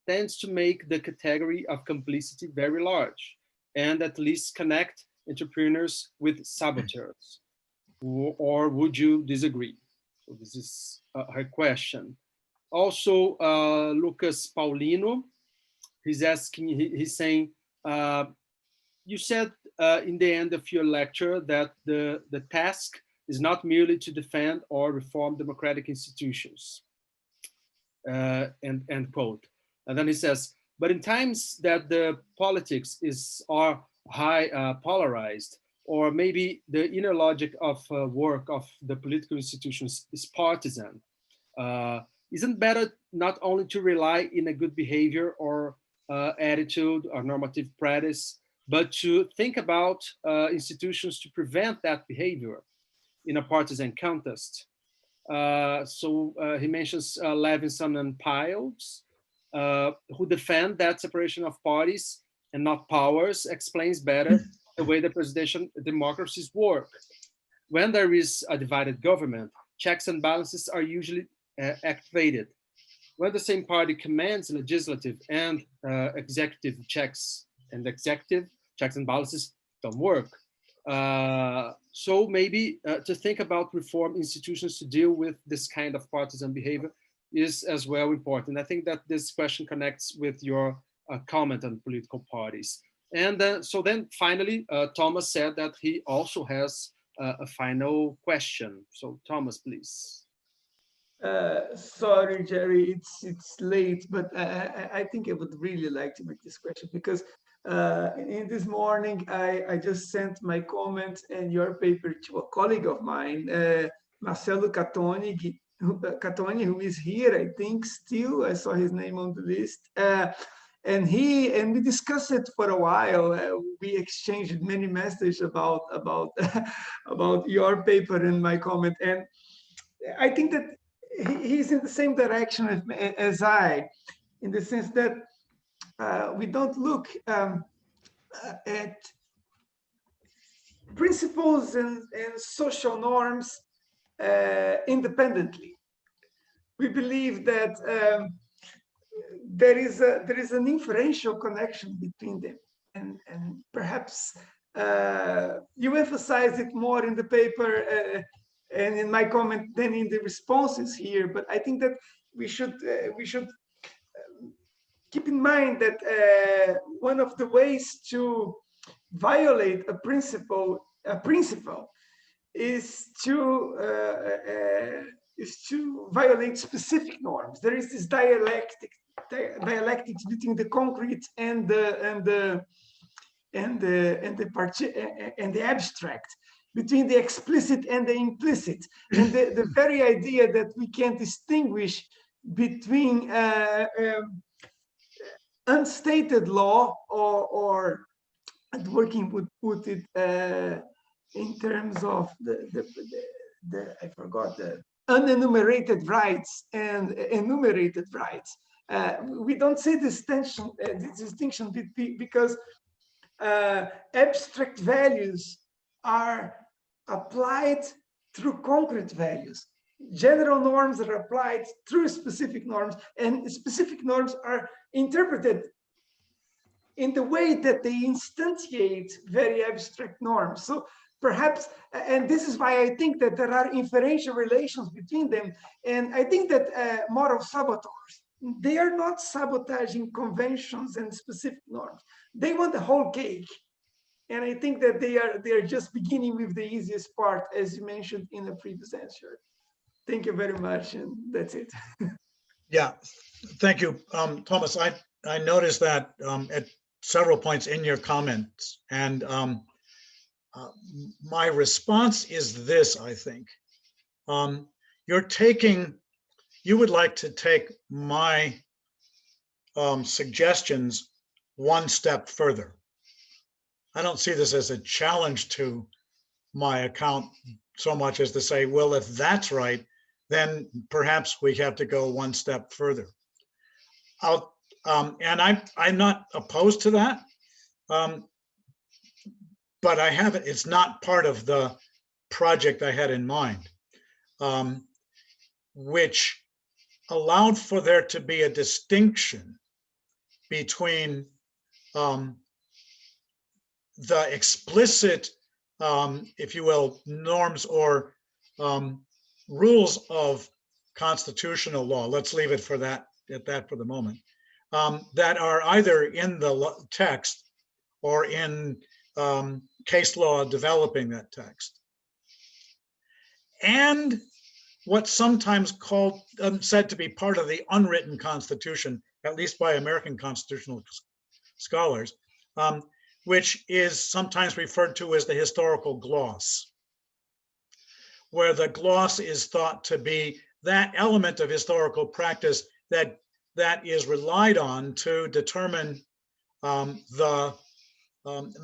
tends to make the category of complicity very large, and at least connect entrepreneurs with saboteurs. Or would you disagree? So this is her question. Also, Lucas Paulino, he's asking, he's saying, you said in the end of your lecture that the task is not merely to defend or reform democratic institutions, end quote. And then he says, but in times that the politics are high polarized, or maybe the inner logic of work of the political institutions is partisan, isn't better not only to rely in a good behavior or attitude or normative practice, but to think about institutions to prevent that behavior in a partisan contest? So he mentions Levinson and Piles, who defend that separation of parties and not powers explains better the way the presidential democracies work. When there is a divided government, checks and balances are usually activated. When the same party commands legislative and executive checks and balances don't work. So maybe to think about reform institutions to deal with this kind of partisan behavior is as well important. I think that this question connects with your comment on political parties. And so then finally, Thomas said that he also has a final question. So Thomas, please. Sorry, Jerry, it's late, but I think I would really like to make this question because in this morning I just sent my comment and your paper to a colleague of mine, Marcelo Catoni, who is here, I think still. I saw his name on the list. And we discussed it for a while. We exchanged many messages about about your paper and my comment. And I think that he's in the same direction as I, in the sense that we don't look at principles and social norms independently. We believe that there is an inferential connection between them, and perhaps you emphasize it more in the paper and in my comment than in the responses here. But I think that we should keep in mind that one of the ways to violate a principle is to violate specific norms. There is this dialectics between the concrete and the abstract, between the explicit and the implicit, and the very idea that we can distinguish between unstated law or working would put it in terms of the I forgot, the unenumerated rights and enumerated rights. We don't see this distinction because abstract values are applied through concrete values. General norms are applied through specific norms, and specific norms are interpreted in the way that they instantiate very abstract norms. So perhaps, and this is why I think that there are inferential relations between them. And I think that moral saboteurs, they are not sabotaging conventions and specific norms. They want the whole cake. And I think that they are just beginning with the easiest part, as you mentioned in the previous answer. Thank you very much, and that's it. Yeah, thank you, Thomas. I noticed that at several points in your comments, and my response is this: I think you would like to take my suggestions one step further. I don't see this as a challenge to my account so much as to say, well, if that's right, then perhaps we have to go one step further. And I'm not opposed to that. but I haven't, it's not part of the project I had in mind, which allowed for there to be a distinction between the explicit, if you will, norms or rules of constitutional law. Let's leave it for that, at that for the moment, that are either in the text or in case law developing that text. And what's sometimes called, said to be part of the unwritten Constitution, at least by American constitutional scholars, which is sometimes referred to as the historical gloss, where the gloss is thought to be that element of historical practice that is relied on to determine the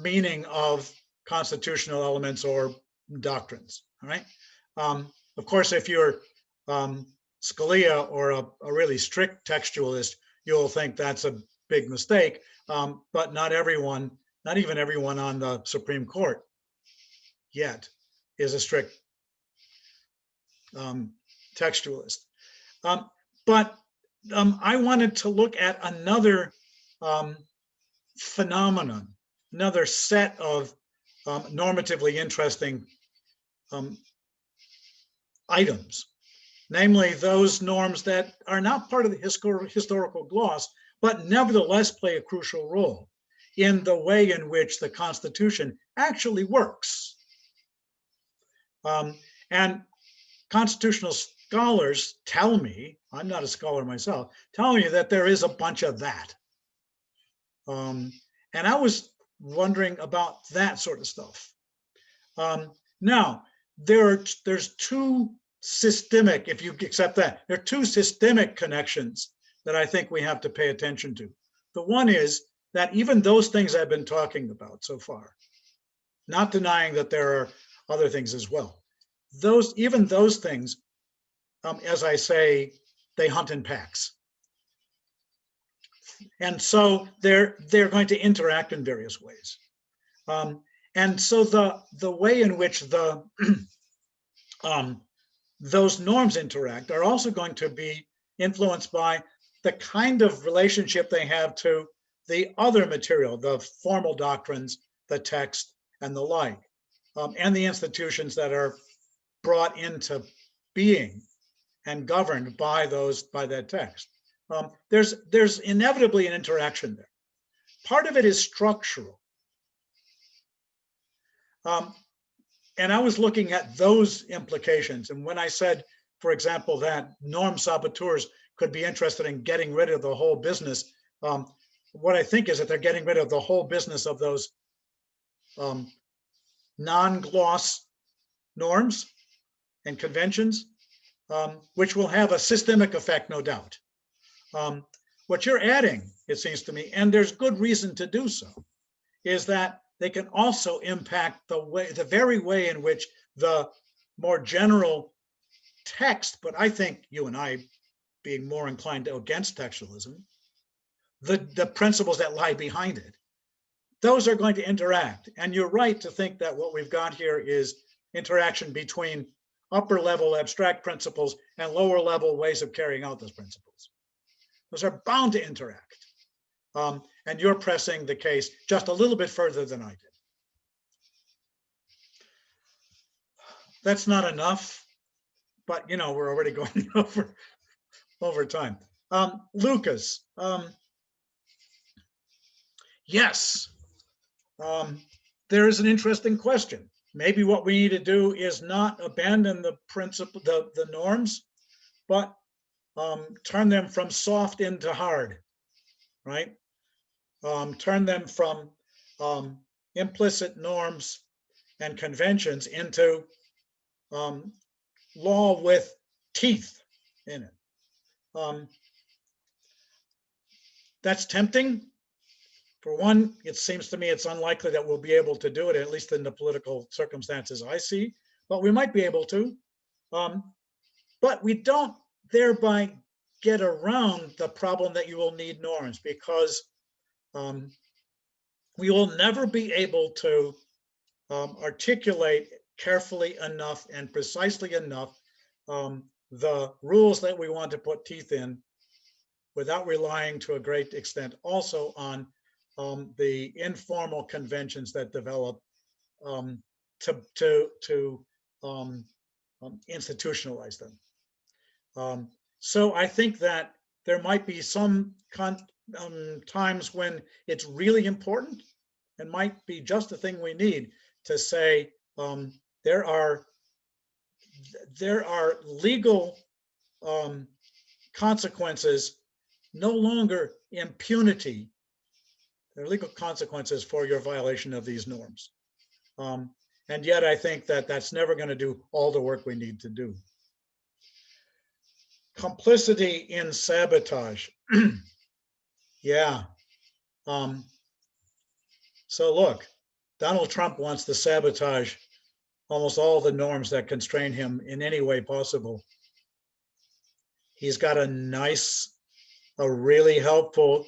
meaning of constitutional elements or doctrines. All right. Of course, if you're Scalia or a really strict textualist, you'll think that's a big mistake. But not everyone, not even everyone on the Supreme Court yet is a strict textualist. But I wanted to look at another phenomenon, another set of normatively interesting items, namely those norms that are not part of the historical gloss, but nevertheless play a crucial role in the way in which the Constitution actually works. And constitutional scholars tell me, I'm not a scholar myself, tell me that there is a bunch of that. And I was wondering about that sort of stuff. Now, there's two systemic, if you accept that, there are two systemic connections that I think we have to pay attention to. The one is that even those things I've been talking about so far, not denying that there are other things as well, even those things, as I say, they hunt in packs. And so they're going to interact in various ways. And so the way in which those norms interact are also going to be influenced by the kind of relationship they have to the other material, the formal doctrines, the text, and the like, and the institutions that are brought into being and governed by that text. There's inevitably an interaction there. Part of it is structural. And I was looking at those implications. And when I said, for example, that norm saboteurs could be interested in getting rid of the whole business, what I think is that they're getting rid of the whole business of those non-gloss norms and conventions, which will have a systemic effect, no doubt. What you're adding, it seems to me, and there's good reason to do so, is that they can also impact the very way in which the more general text, but I think you and I being more inclined against textualism, the principles that lie behind it, those are going to interact. And you're right to think that what we've got here is interaction between upper level abstract principles and lower level ways of carrying out those principles. Those are bound to interact. And you're pressing the case just a little bit further than I did. That's not enough, but we're already going over time. Lucas, yes, there is an interesting question. Maybe what we need to do is not abandon the principle, the norms, but turn them from soft into hard, right? Turn them from implicit norms and conventions into law with teeth in it. That's tempting. For one, it seems to me it's unlikely that we'll be able to do it, at least in the political circumstances I see, but we might be able to. But we don't thereby get around the problem that you will need norms, because we will never be able to articulate carefully enough and precisely enough the rules that we want to put teeth in without relying to a great extent also on the informal conventions that develop to institutionalize them. So I think that there might be some times when it's really important and might be just the thing we need to say there are legal consequences, no longer impunity. There are legal consequences for your violation of these norms. And yet I think that that's never going to do all the work we need to do. Complicity in sabotage. Yeah. So look, Donald Trump wants to sabotage almost all the norms that constrain him in any way possible. He's got a really helpful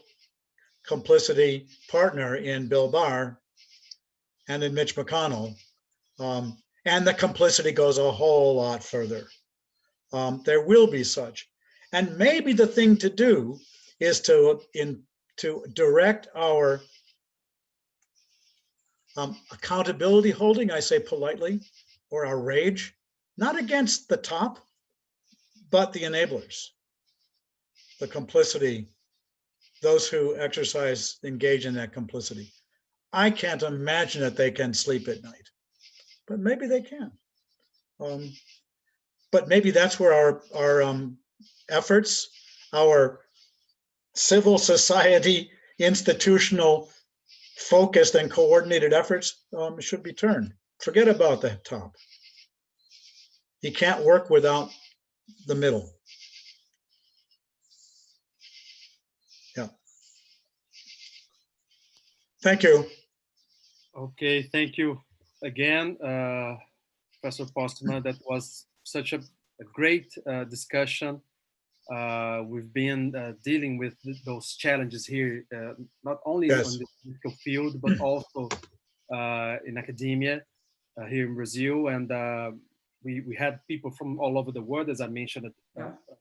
complicity partner in Bill Barr and in Mitch McConnell. And the complicity goes a whole lot further. There will be such. And maybe the thing to do is to direct our accountability holding, I say politely, or our rage, not against the top, but the enablers, the complicity, those who engage in that complicity. I can't imagine that they can sleep at night, but maybe they can. But maybe that's where our efforts, our civil society, institutional, focused and coordinated efforts should be turned. Forget about the top. You can't work without the middle. Yeah. Thank you. Okay, thank you again, Professor Postema. That was such a great discussion. We've been dealing with those challenges here, not only Yes. on the political field, but also in academia here in Brazil. And we had people from all over the world, as I mentioned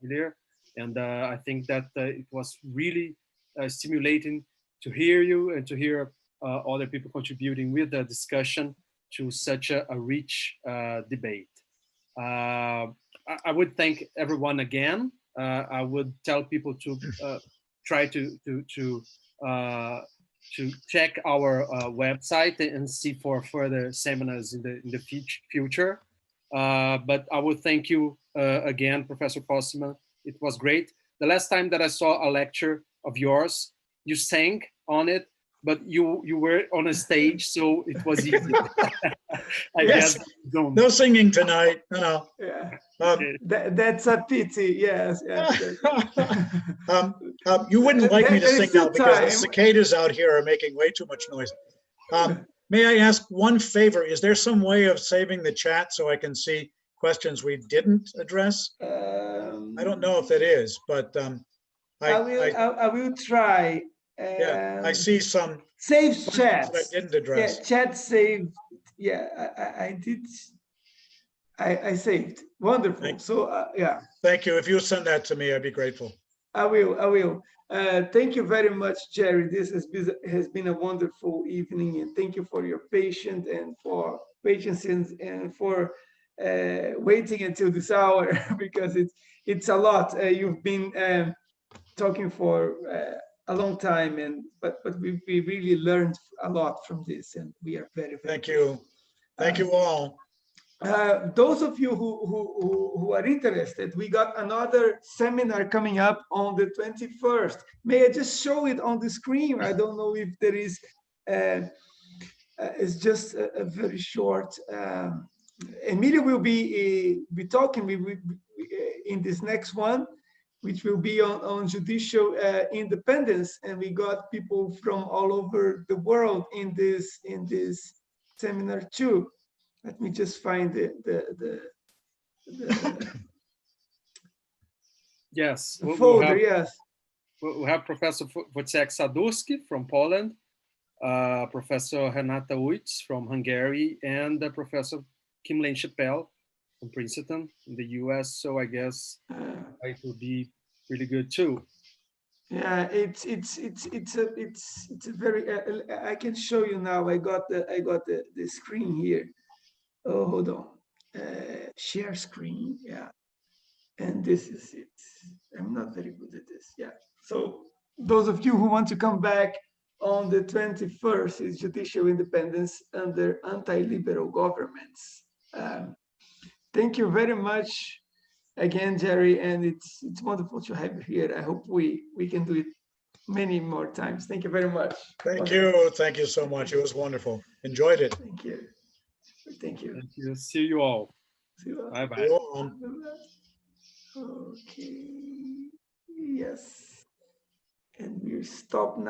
earlier. And I think that it was really stimulating to hear you and to hear other people contributing with the discussion to such a rich debate. I would thank everyone again. I would tell people to try to check our website and see for further seminars in the future. But I would thank you again, Professor Postema. It was great. The last time that I saw a lecture of yours, you sang on it, but you were on a stage, so it was easy. I Yes. guess don't. No singing tonight. No. Yeah. Okay. That's a pity. Yes. You wouldn't like me to There is sing still now because the time. cicadas out here are making way too much noise. May I ask one favor? Is there some way of saving the chat so I can see questions we didn't address? I don't know if it is, but I will try. Yeah, I see some Save questions chat. that I didn't address. Yeah, chat saved. Yeah, I did. I saved. Wonderful. So yeah. Thank you. If you send that to me, I'd be grateful. I will. Thank you very much, Jerry. This has been a wonderful evening, and thank you for your patience and for waiting until this hour because it's a lot. You've been talking for a long time, but we really learned a lot from this, and we are very thank you. Thank you all. Those of you who are interested, we got another seminar coming up on the 21st. May I just show it on the screen? I don't know if there is, it's just a very short, Emilio will be talking in this next one, which will be on judicial independence. And we got people from all over the world in this seminar too. Let me just find the yes, folder. Yes, we'll have Professor Wojciech Sadurski from Poland, Professor Renata Uitz from Hungary, and Professor Kim-Lane Chappelle from Princeton in the US. So I guess it will be really good too. Yeah, it's a very. I can show you now. I got the screen here. Oh, hold on. Share screen. Yeah, and this is it. I'm not very good at this. Yeah. So those of you who want to come back on the 21st is judicial independence under anti-liberal governments. Thank you very much again, Jerry, and it's wonderful to have you here. I hope we can do it many more times. Thank you very much. Thank you. Thank you so much. It was wonderful. Enjoyed it. Thank you. Thank you. Thank you. See you all. See you all. Bye bye. See you all. Okay. Yes. And we'll stop now.